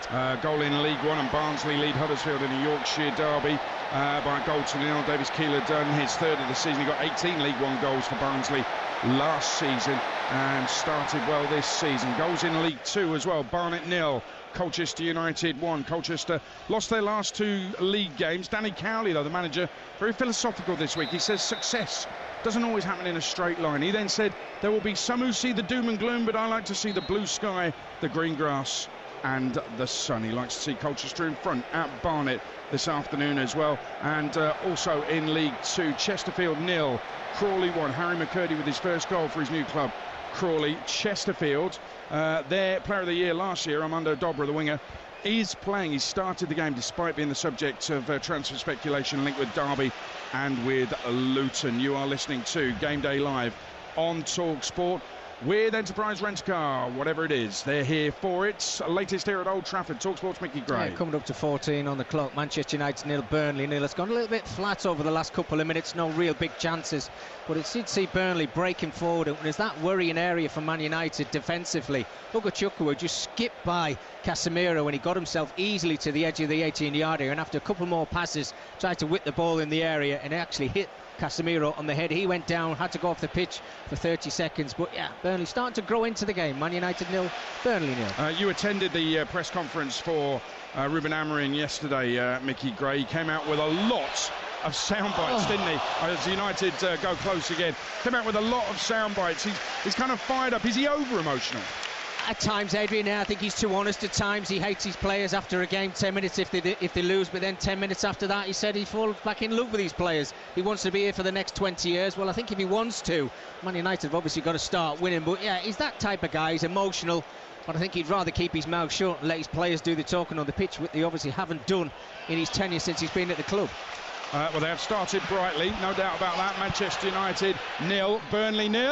Goal in League One, and Barnsley lead Huddersfield in a Yorkshire derby by a goal to nil. Davis Keeler done his 3rd of the season. He got 18 League One goals for Barnsley last season and started well this season. Goals in League Two as well. Barnet 0, Colchester United 1. Colchester lost their last 2 league games. Danny Cowley, though, the manager, very philosophical this week. He says success doesn't always happen in a straight line. He then said, there will be some who see the doom and gloom, but I like to see the blue sky, the green grass and the sun. He likes to see Colchester in front at Barnet this afternoon as well. And also in League Two, Chesterfield 0, Crawley 1. Harry McCurdy with his first goal for his new club, Crawley. Chesterfield, their player of the year last year, Armando Dobra, the winger, is playing. He started the game despite being the subject of transfer speculation linked with Derby and with Luton. You are listening to Game Day Live on Talk Sport with Enterprise Rent-A-Car, whatever it is, they're here for it. Latest here at Old Trafford. Talk Sport's Mickey Gray. Yeah, coming up to 14 on the clock. Manchester United 0, Burnley 0. It's gone a little bit flat over the last couple of minutes. No real big chances, but it did see Burnley breaking forward. And there's that worrying area for Man United defensively. Ugo Chukwu just skipped by Casemiro when he got himself easily to the edge of the 18-yard area, and after a couple more passes tried to whip the ball in the area and it actually hit Casemiro on the head. He went down, had to go off the pitch for 30 seconds. But yeah, Burnley starting to grow into the game. Man United 0, Burnley 0. You attended the press conference for Ruben Amorim yesterday, Mickey Gray. He came out with a lot of sound bites, didn't he? As United go close again. Came out with a lot of sound bites. He's kind of fired up. Is he over emotional? At times, Adrian, I think he's too honest. At times he hates his players after a game, 10 minutes if they lose, but then 10 minutes after that he said he falls back in love with these players. He wants to be here for the next 20 years. Well, I think if he wants to, Man United have obviously got to start winning, but yeah, he's that type of guy. He's emotional, but I think he'd rather keep his mouth shut and let his players do the talking on the pitch, which they obviously haven't done in his tenure since he's been at the club. Well, they have started brightly, no doubt about that. Manchester United 0, Burnley 0.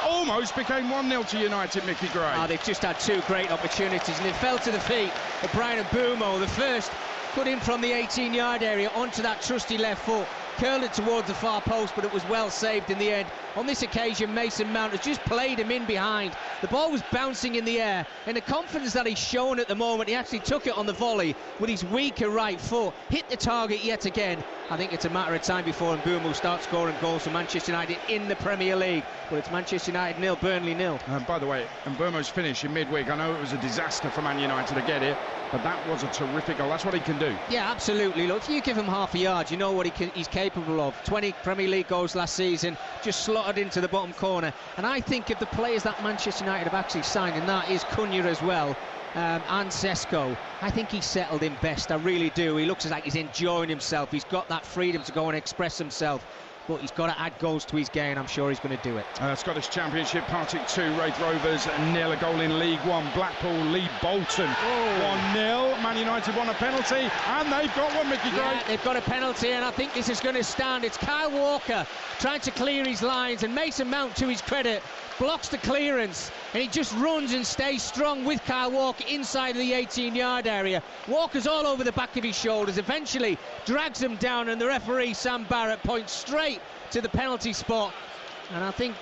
Almost became 1-0 to United, Mickey Gray. They've just had 2 great opportunities, and it fell to the feet of Brian Mbeumo. The first put in from the 18-yard area onto that trusty left foot, curled it towards the far post, but it was well saved in the end. On this occasion, Mason Mount has just played him in behind. The ball was bouncing in the air, and the confidence that he's shown at the moment, he actually took it on the volley with his weaker right foot, hit the target yet again. I think it's a matter of time before Mbeumo starts scoring goals for Manchester United in the Premier League. But it's Manchester United 0, Burnley 0. By the way, Mbeumo's finish in midweek, I know it was a disaster for Man United to get it, but that was a terrific goal. That's what he can do. Yeah, absolutely. Look, if you give him half a yard, you know what he's capable of. 20 Premier League goals last season, just slotted into the bottom corner. And I think of the players that Manchester United have actually signed, and that is Cunha as well, and Sesko. I think he's settled in best, I really do. He looks like he's enjoying himself. He's got that freedom to go and express himself. But he's got to add goals to his game. I'm sure he's going to do it. Scottish Championship, Partick 2, Wraith Rovers 0. A goal in League One. Blackpool lead Bolton 1-0. Man United won a penalty, and they've got one, Mickey Gray. Yeah, they've got a penalty, and I think this is going to stand. It's Kyle Walker trying to clear his lines, and Mason Mount, to his credit, blocks the clearance, and he just runs and stays strong with Kyle Walker inside of the 18-yard area. Walker's all over the back of his shoulders, eventually drags him down, and the referee, Sam Barrett, points straight to the penalty spot. And I think,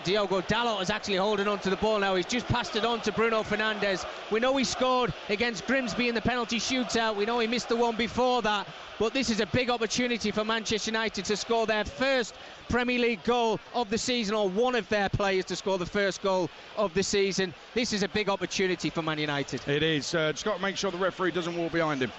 Diogo Dalot is actually holding on to the ball now. He's just passed it on to Bruno Fernandes. We know he scored against Grimsby in the penalty shootout. We know he missed the one before that. But this is a big opportunity for Manchester United to score their first Premier League goal of the season, or one of their players to score the first goal of the season. This is a big opportunity for Man United. It is. Just got to make sure the referee doesn't walk behind him.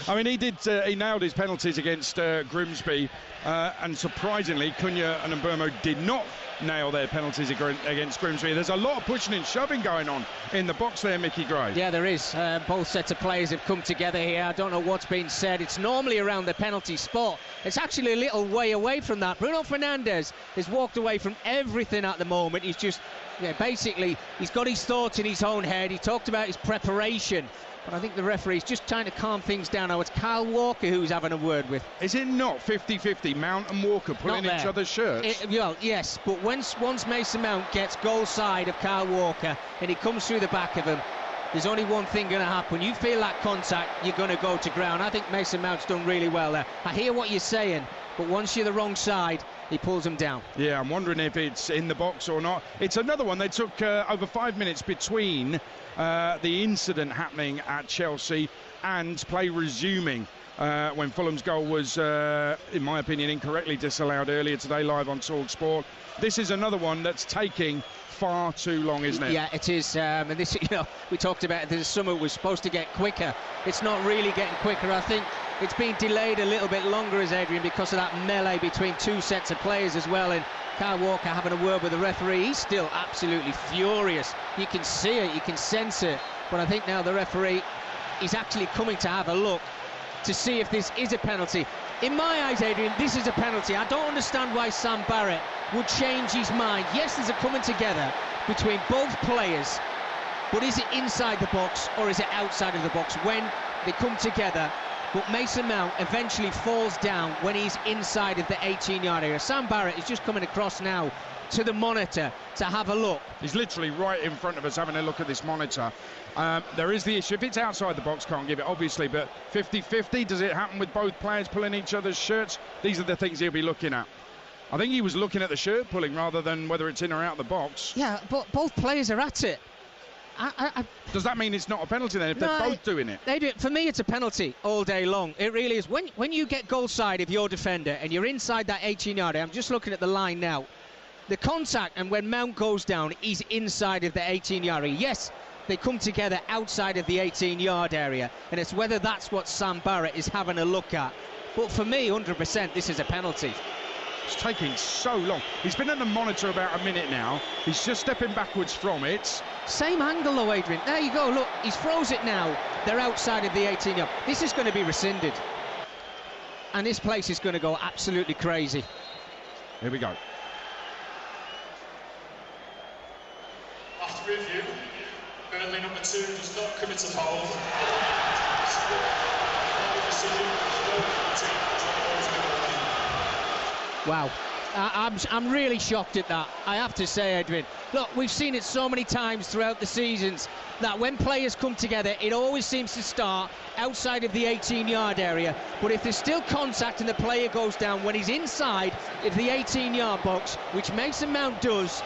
I mean, he nailed his penalties against Grimsby, and surprisingly, Cunha and Mbeumo did not nail their penalties against Grimsby. There's a lot of pushing and shoving going on in the box there, Mickey Gray. Yeah, there is. Both sets of players have come together here. I don't know what's been said. It's normally around the penalty spot. It's actually a little way away from that. Bruno Fernandes has walked away from everything at the moment. He's just Yeah, basically, he's got his thoughts in his own head. He talked about his preparation. But I think the referee's just trying to calm things down now. It's Kyle Walker who's having a word with. Is it not 50-50, Mount and Walker pulling each other's shirts? Well, yes, but once Mason Mount gets goal side of Kyle Walker and he comes through the back of him, there's only one thing going to happen. You feel that contact, you're going to go to ground. I think Mason Mount's done really well there. I hear what you're saying, but once you're the wrong side, he pulls him down. Yeah, I'm wondering if it's in the box or not. It's another one. They took over 5 minutes between the incident happening at Chelsea and play resuming when Fulham's goal was, in my opinion, incorrectly disallowed earlier today live on TalkSport. This is another one that's taking far too long, isn't it? Yeah, it is. And this, we talked about it this summer. It was supposed to get quicker. It's not really getting quicker. I think it's been delayed a little bit longer, as Adrian, because of that melee between two sets of players as well. And Kyle Walker having a word with the referee. He's still absolutely furious. You can see it, you can sense it. But I think now the referee is actually coming to have a look to see if this is a penalty. In my eyes, Adrian, this is a penalty. I don't understand why Sam Barrett would change his mind. Yes, there's a coming together between both players, but is it inside the box or is it outside of the box when they come together? But Mason Mount eventually falls down when he's inside of the 18-yard area. Sam Barrett is just coming across now to the monitor to have a look. He's literally right in front of us having a look at this monitor. There is the issue. If it's outside the box, can't give it, obviously, but 50-50, does it happen with both players pulling each other's shirts? These are the things he'll be looking at. I think he was looking at the shirt pulling rather than whether it's in or out of the box. Yeah, but both players are at it. Does that mean it's not a penalty then if they're both doing it? They do it. For me, it's a penalty all day long. It really is. When you get goal side of your defender and you're inside that 18-yard area, I'm just looking at the line now. The contact, and when Mount goes down, he's inside of the 18-yard area. Yes, they come together outside of the 18-yard area, and it's whether that's what Sam Barrett is having a look at. But for me, 100%, this is a penalty. It's taking so long. He's been at the monitor about a minute now. He's just stepping backwards from it. Same angle though, Adrian. There you go, look, he's froze it now. They're outside of the 18-yard. This is going to be rescinded. And this place is going to go absolutely crazy. Here we go. After review, Burnley number 2 does not commit a foul. Wow, I'm really shocked at that, I have to say, Edwin. Look, we've seen it so many times throughout the seasons that when players come together, it always seems to start outside of the 18-yard area. But if there's still contact and the player goes down when he's inside of the 18-yard box, which Mason Mount does,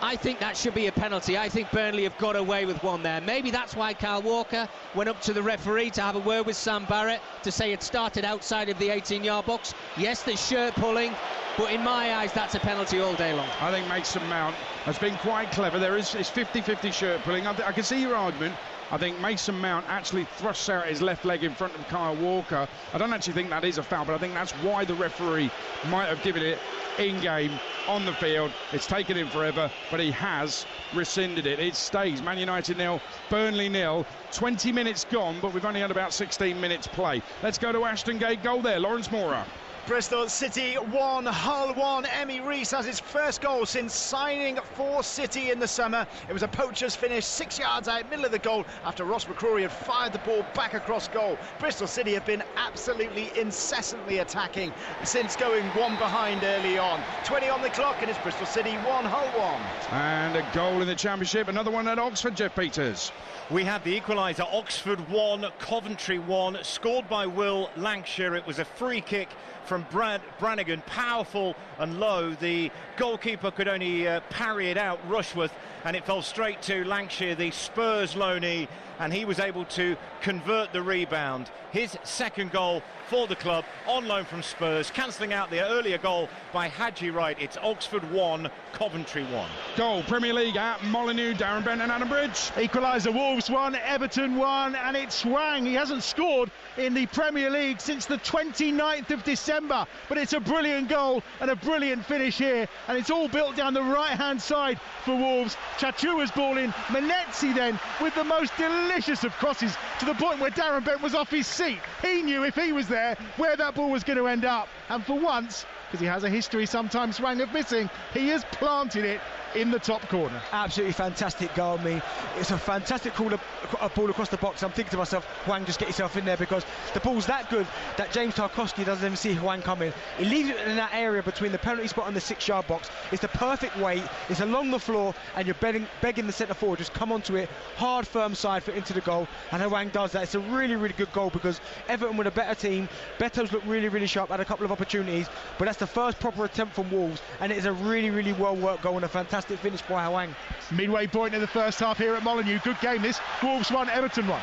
I think that should be a penalty. I think Burnley have got away with one there. Maybe that's why Kyle Walker went up to the referee to have a word with Sam Barrett to say it started outside of the 18-yard box. Yes, there's shirt pulling, but in my eyes, that's a penalty all day long. I think Mason Mount has been quite clever. It's 50-50 shirt pulling. I can see your argument. I think Mason Mount actually thrusts out his left leg in front of Kyle Walker. I don't actually think that is a foul, but I think that's why the referee might have given it in-game, on the field. It's taken him forever, but he has rescinded it. It stays. Man United 0, Burnley 0. 20 minutes gone, but we've only had about 16 minutes play. Let's go to Ashton Gate. Goal there, Lawrence Mora. Bristol City 1, Hull 1. Emmy Rees has his first goal since signing for City in the summer. It was a poacher's finish, 6 yards out, middle of the goal, after Ross McCrory had fired the ball back across goal. Bristol City have been absolutely incessantly attacking since going one behind early on. 20 on the clock, and it's Bristol City 1, Hull 1. And a goal in the Championship, another one at Oxford, Jeff Peters. We had the equaliser, Oxford 1, Coventry 1, scored by Will Lancashire. It was a free kick from Brannigan, powerful and low. The goalkeeper could only parry it out, Rushworth, and it fell straight to Lancashire, the Spurs loanee, and he was able to convert the rebound. His second goal for the club, on loan from Spurs, cancelling out the earlier goal by Hadji Wright. It's Oxford 1, Coventry 1. Goal, Premier League at Molineux, Darren Bent and Adam Bridge. Equaliser, Wolves 1, Everton 1, and it's Hwang. He hasn't scored in the Premier League since the 29th of December, but it's a brilliant goal and a brilliant finish here, and it's all built down the right-hand side for Wolves. Chachua's ball in, Menetzi then with the most delicious of crosses, to the point where Darren Bent was off his seat. He knew if he was there where that ball was going to end up, and for once, because he has a history sometimes, Hwang, of missing, he has planted it in the top corner. Absolutely fantastic goal. I mean, it's a fantastic ball across the box. I'm thinking to myself, Hwang, just get yourself in there, because the ball's that good that James Tarkowski doesn't even see Hwang coming. He leaves it in that area between the penalty spot and the 6-yard box. It's the perfect weight. It's along the floor, and you're begging the centre forward just come onto it, hard, firm side foot into the goal, and Hwang does that. It's a really, really good goal, because Everton were a better team. Beto's looked really, really sharp, had a couple of opportunities, but that's the first proper attempt from Wolves, and it is a really, really well-worked goal and a fantastic finish by Hwang. Midway point in the first half here at Molineux. Good game this. Wolves 1, Everton 1.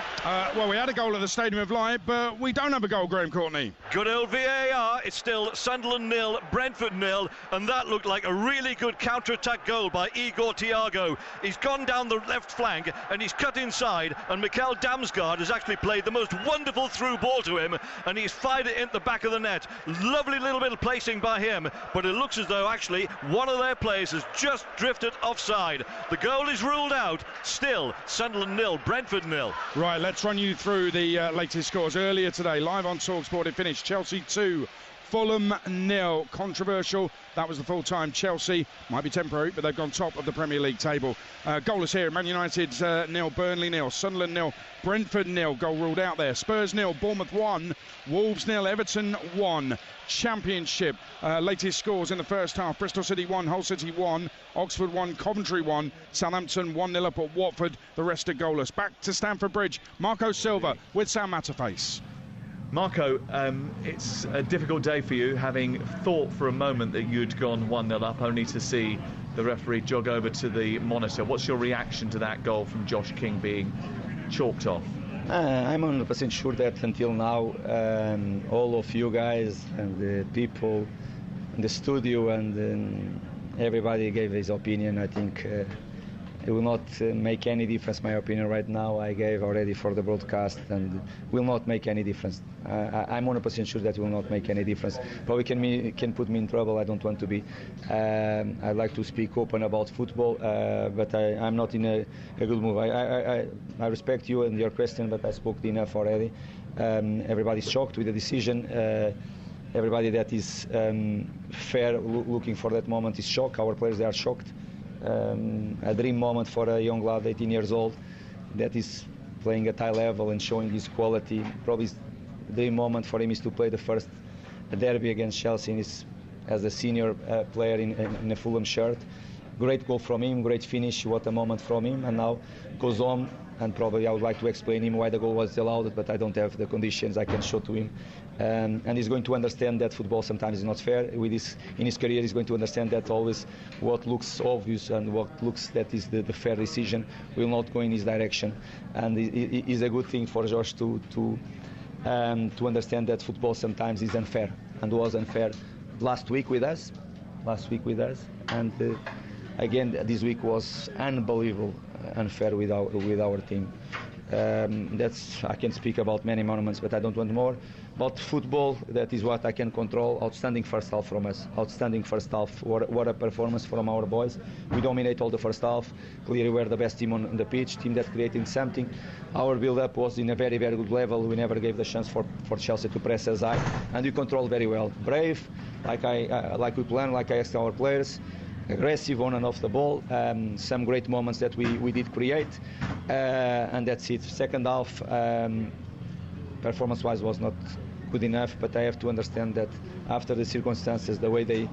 Well, we had a goal at the Stadium of Light, but we don't have a goal, Graham Courtney. Good old VAR. It's still Sunderland 0, Brentford 0, and that looked like a really good counter-attack goal by Igor Thiago. He's gone down the left flank and he's cut inside, and Mikkel Damsgaard has actually played the most wonderful through ball to him, and he's fired it into the back of the net. Lovely little bit of placing by him, but it looks as though actually one of their players has just drifted offside. The goal is ruled out. Still Sunderland 0, Brentford 0. Right, let's run you through the latest scores. Earlier today, live on TalkSport, it finished Chelsea 2, Fulham 0. Controversial. That was the full-time. Chelsea might be temporary, but they've gone top of the Premier League table. Goalless here. Man United 0, Burnley 0, Sunderland 0, Brentford 0. Goal ruled out there. Spurs 0, Bournemouth 1, Wolves 0, Everton 1. Championship. Latest scores in the first half. Bristol City 1, Hull City 1, Oxford 1, Coventry 1, Southampton 1-0 up at Watford. The rest are goalless. Back to Stamford Bridge. Marco Silva with Sam Matterface. Marco, it's a difficult day for you, having thought for a moment that you'd gone 1-0 up, only to see the referee jog over to the monitor. What's your reaction to that goal from Josh King being chalked off? I'm 100% sure that until now, all of you guys and the people in the studio and everybody gave his opinion. I think it will not make any difference, my opinion right now. I gave already for the broadcast, and will not make any difference. I'm 100% sure that will not make any difference. Probably can put me in trouble. I don't want to be. I like to speak open about football, but I'm not in a good mood. I respect you and your question, but I spoke enough already. Everybody's shocked with the decision. Everybody that is fair looking for that moment is shocked. Our players, they are shocked. A dream moment for a young lad, 18 years old, that is playing at high level and showing his quality. Probably the dream moment for him is to play the first derby against Chelsea as a senior player in a Fulham shirt. Great goal from him, great finish, what a moment from him, and now goes on. And probably I would like to explain him why the goal was allowed, but I don't have the conditions I can show to him. And he's going to understand that football sometimes is not fair. In his career, he's going to understand that always what looks obvious and what looks that is the fair decision will not go in his direction. And it is a good thing for Josh to understand that football sometimes is unfair, and was unfair last week with us, and again this week was unbelievable. Unfair with our team. I can speak about many monuments, but I don't want more. But football, that is what I can control. Outstanding first half from us. Outstanding first half. What a performance from our boys. We dominate all the first half. Clearly we're the best team on the pitch, team that created something. Our build-up was in a very, very good level. We never gave the chance for Chelsea to press us high, and we controlled very well. Brave, like we planned, like I asked our players. Aggressive on and off the ball, some great moments that we did create, and that's it. Second half, performance-wise, was not good enough, but I have to understand that after the circumstances, the way they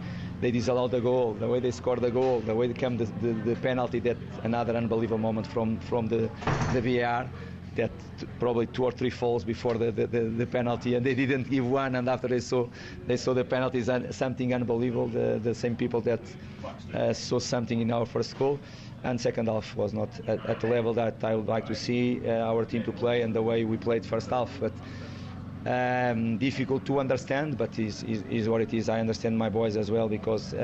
disallowed the goal, the way they scored the goal, the way they came the penalty, that another unbelievable moment from the VAR, that probably 2 or 3 falls before the penalty, and they didn't give one, and after they saw the penalties, and something unbelievable. The same people that saw something in our first goal, and second half was not at the level that I would like to see our team to play, and the way we played first half. But difficult to understand, but is what it is. I understand my boys as well, because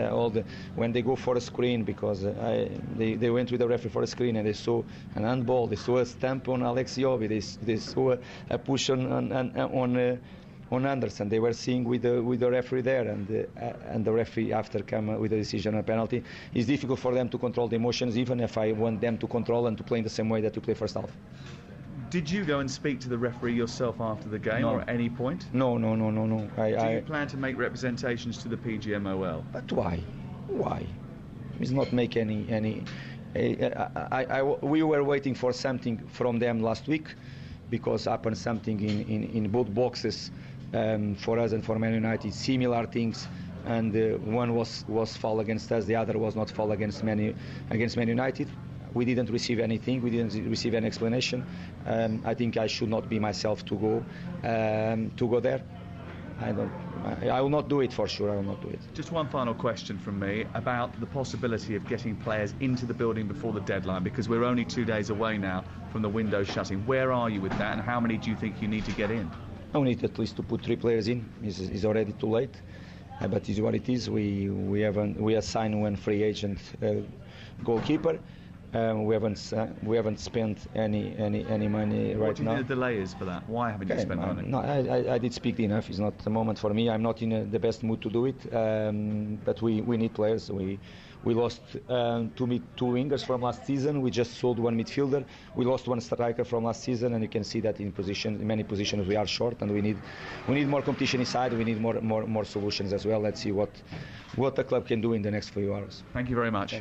when they go for a screen, because they went with the referee for a screen and they saw an handball, they saw a stamp on Alex Iwobi, they saw a push on Anderson. They were seeing with the referee there, and the referee after came with a decision on a penalty. It's difficult for them to control the emotions, even if I want them to control and to play in the same way that we play first half. Did you go and speak to the referee yourself after the game, or at any point? No. Do you plan to make representations to the PGMOL? But why? It's not make any. We were waiting for something from them last week, because happened something in both boxes for us and for Man United, similar things, and one was foul against us, the other was not foul against Man United. We didn't receive anything, we didn't receive any explanation. I think I should not be myself to go there. I will not do it for sure. I will not do it. Just one final question from me about the possibility of getting players into the building before the deadline, because we're only 2 days away now from the window shutting. Where are you with that, and how many do you think you need to get in? I need at least to put 3 players in. It's already too late, but it's what it is. We assigned one free agent goalkeeper. We haven't spent any money right now. What do you think the delay is for that? Why haven't you spent money? No, I did speak enough. It's not the moment for me. I'm not in the best mood to do it. But we need players. We lost two wingers from last season. We just sold one midfielder. We lost one striker from last season, and you can see that in many positions we are short, and we need more competition inside. We need more solutions as well. Let's see what the club can do in the next few hours. Thank you very much.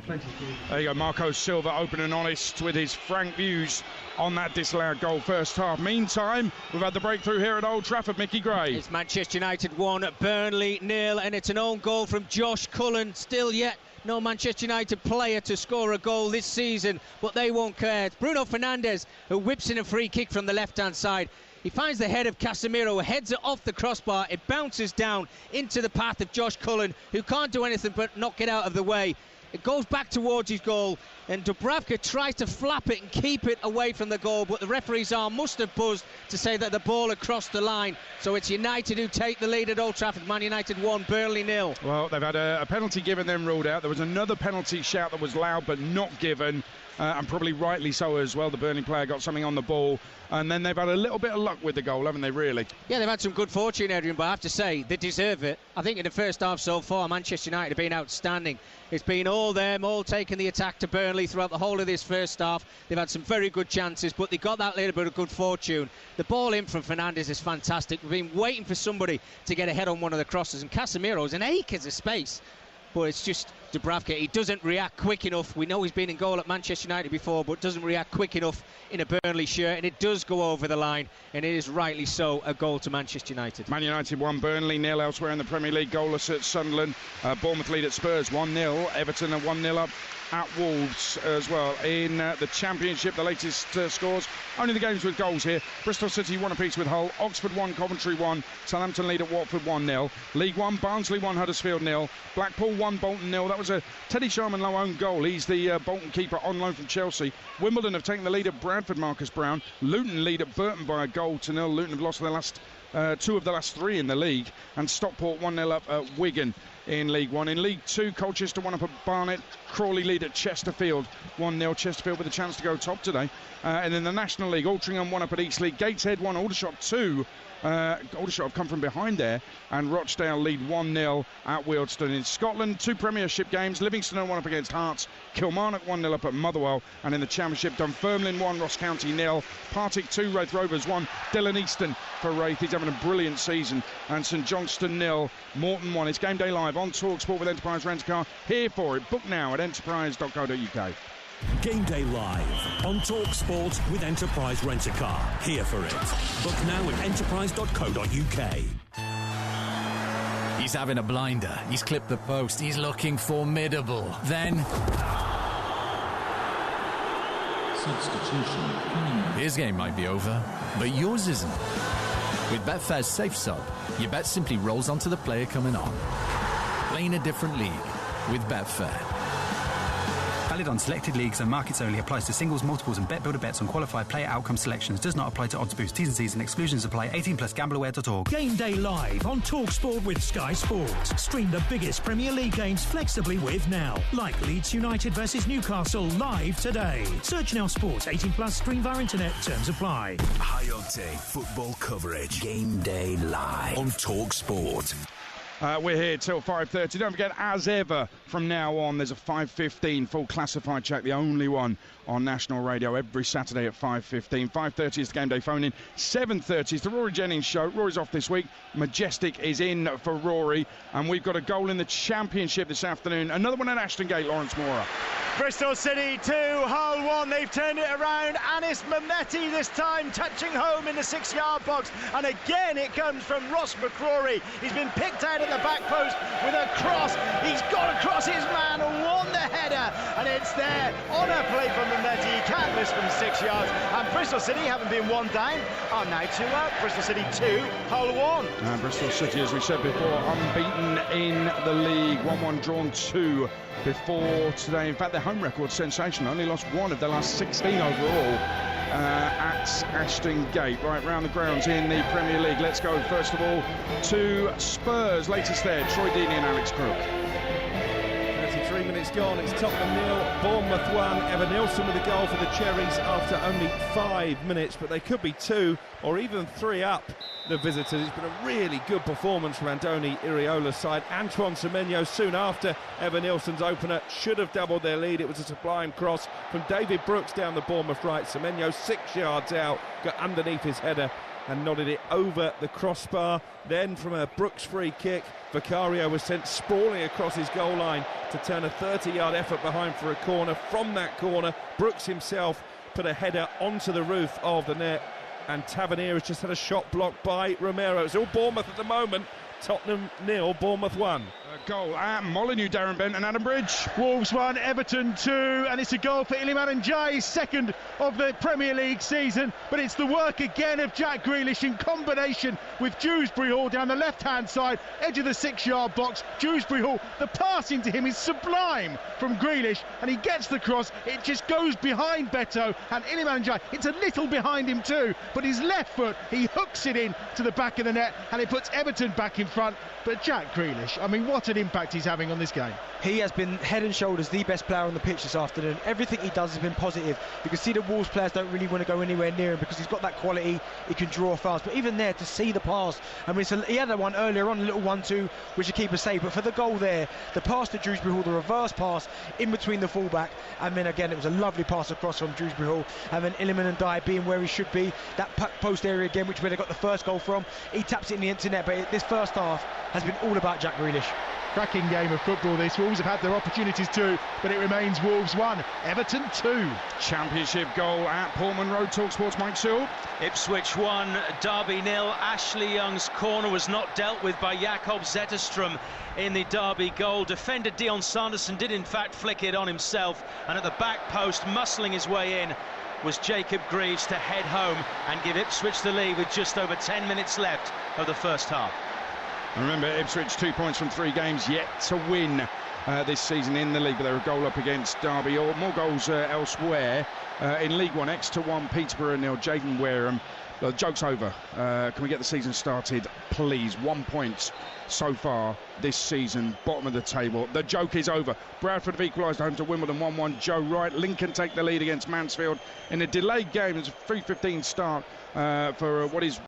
There you go, Marco Silva, open and honest with his frank views on that disallowed goal first half. Meantime, we've had the breakthrough here at Old Trafford. Mickey Gray. It's Manchester United 1, Burnley 0, and it's an own goal from Josh Cullen. Still yet no Manchester United player to score a goal this season, but they won't care. It's Bruno Fernandes who whips in a free kick from the left-hand side. He finds the head of Casemiro, who heads it off the crossbar. It bounces down into the path of Josh Cullen, who can't do anything but knock it out of the way. It goes back towards his goal, and Dubravka tries to flap it and keep it away from the goal, but the referee's arm must have buzzed to say that the ball had crossed the line. So it's United who take the lead at Old Trafford. Man United 1, Burnley 0. Well, they've had a penalty given, then ruled out. There was another penalty shout that was loud but not given, and probably rightly so as well. The Burnley player got something on the ball, and then they've had a little bit of luck with the goal, haven't they, really? Yeah, they've had some good fortune, Adrian, but I have to say, they deserve it. I think in the first half so far, Manchester United have been outstanding. It's been all them, all taking the attack to Burnley throughout the whole of this first half. They've had some very good chances, but they got that little bit of good fortune. The ball in from Fernandes is fantastic. We've been waiting for somebody to get ahead on one of the crosses, and Casemiro's an acres of space. But it's just Dubravka, he doesn't react quick enough. We know he's been in goal at Manchester United before, but doesn't react quick enough in a Burnley shirt, and it does go over the line, and it is rightly so a goal to Manchester United. Man United 1, Burnley 0 elsewhere in the Premier League. Goalless at Sunderland. Bournemouth lead at Spurs 1-0. Everton are 1-0 up at Wolves as well. In the Championship, the latest scores, only the games with goals here. Bristol City 1 apiece with Hull, Oxford 1, Coventry 1, Southampton lead at Watford 1-0. League 1, Barnsley 1, Huddersfield 0, Blackpool 1, Bolton 0. That was a Teddy Sharman-Lowe own goal. He's the Bolton keeper on loan from Chelsea. Wimbledon have taken the lead at Bradford, Marcus Brown. Luton lead at Burton by a goal to 0. Luton have lost their last 2 of the last 3 in the league, and Stockport 1-0 up at Wigan in League 1. In League 2, Colchester 1 up at Barnet. Crawley lead at Chesterfield 1-0. Chesterfield with a chance to go top today. And in the National League, Altrincham 1 up at Eastleigh. Gateshead 1, Aldershot 2. Aldershot have come from behind there, and Rochdale lead 1-0 at Wealdstone. In Scotland, 2 Premiership games. Livingston 1 up against Hearts. Kilmarnock 1-0 up at Motherwell. And in the Championship, Dunfermline 1, Ross County 0. Partick 2, Raith Rovers 1. Dylan Easton for Raith. He's having a brilliant season. And St Johnstone 0, Morton 1. It's Game Day Live on TalkSport with Enterprise Rent-A-Car. Here for it. Book now at enterprise.co.uk. Game Day Live on TalkSport with Enterprise Rent-A-Car. Here for it. Book now at enterprise.co.uk. He's having a blinder. He's clipped the post. He's looking formidable. Then substitution. His game might be over, but yours isn't. With Betfair's Safe Sub, your bet simply rolls onto the player coming on. Playing a different league with Betfair. Valid on selected leagues and markets only. Applies to singles, multiples and bet builder bets on qualified player outcome selections. Does not apply to odds boost. T's and C's and exclusions apply. 18 plus gambleaware.org. Game Day Live on TalkSport with Sky Sports. Stream the biggest Premier League games flexibly with Now. Like Leeds United versus Newcastle live today. Search Now Sports. 18 plus. Stream via internet. Terms apply. High octane football coverage. Game Day Live on TalkSport. We're here till 5:30. Don't forget, as ever, from now on, there's a 5:15 full classified check, the only one on national radio every Saturday at 5:15. 5:30 is the game day phone-in. 7:30 is the Rory Jennings show. Rory's off this week. Majestic is in for Rory. And we've got a goal in the Championship this afternoon. Another one at Ashton Gate, Lawrence Mora. Bristol City 2, Hull 1. They've turned it around. Anis Mehmeti this time touching home in the 6-yard box. And again it comes from Ross McCrory. He's been picked out at the back post with a cross. He's got across his man and won the header. And it's there on a play from Mehmeti. He can't miss from 6 yards. And Bristol City, having been one down, are now 2 up. Bristol City 2, Hull 1. And Bristol City, as we said before, unbeaten in the league. 1-1 drawn 2 before today. In fact, their home record's sensational. Only lost 1 of their last 16 overall at Ashton Gate. Right round the grounds in the Premier League. Let's go first of all to Spurs. Latest there, Troy Deeney and Alex Crook. 33 minutes gone, it's Tottenham 0, Bournemouth 1. Evan Nilsson with a goal for the Cherries after only 5 minutes, but they could be 2 or even 3 up, the visitors. It's been a really good performance from Andoni Iraola's side. Antoine Semenyo soon after Evan Nilsson's opener should have doubled their lead. It was a sublime cross from David Brooks down the Bournemouth right. Semenyo 6 yards out, got underneath his header and nodded it over the crossbar. Then from a Brooks free kick, Vicario was sent sprawling across his goal line to turn a 30-yard effort behind for a corner. From that corner, Brooks himself put a header onto the roof of the net, and Tavernier has just had a shot blocked by Romero. It's all Bournemouth at the moment. Tottenham 0, Bournemouth 1. A goal at Molineux, Darren Bent and Adam Bridge. Wolves 1, Everton 2, and it's a goal for Iliman Ndiaye, second of the Premier League season, but it's the work again of Jack Grealish in combination with Dewsbury Hall down the left-hand side, edge of the 6-yard box. Dewsbury Hall, the pass into him is sublime from Grealish, and he gets the cross. It just goes behind Beto, and Iliman Ndiaye, it's a little behind him too, but his left foot, he hooks it in to the back of the net, and it puts Everton back in front. But Jack Grealish, I mean, what an impact he's having on this game. He has been head and shoulders the best player on the pitch this afternoon. Everything he does has been positive. You can see the Wolves players don't really want to go anywhere near him because he's got that quality, he can draw fouls. But even there, to see the pass, I mean, he had that one earlier on, a little 1-2, which the keeper saved. But for the goal there, the pass to Dewsbury Hall, the reverse pass in between the fullback, and then again, it was a lovely pass across from Dewsbury Hall. And then Iliman Ndiaye being where he should be, that post area again, which where they got the first goal from. He taps it in the internet, but this first half has been all about Jack Grealish. Cracking game of football this. Wolves have had their opportunities too, but it remains Wolves 1, Everton 2. Championship goal at Portman Road. TalkSport's Mike Sewell. Ipswich 1, Derby 0. Ashley Young's corner was not dealt with by Jakob Zetterstrom in the Derby goal. Defender Dion Sanderson did in fact flick it on himself, and at the back post, muscling his way in, was Jacob Greaves to head home and give Ipswich the lead with just over 10 minutes left of the first half. And remember, Ipswich 2 points from 3 games yet to win this season in the league, but they're a goal up against Derby. Or more goals elsewhere in League One. Exeter 1, Peterborough 0. Jaden Wareham. The joke's over. Can we get the season started, please? 1 point so far this season, bottom of the table. The joke is over. Bradford have equalised home to Wimbledon 1-1. Joe Wright. Lincoln take the lead against Mansfield in a delayed game. It's a 3:15 start for what is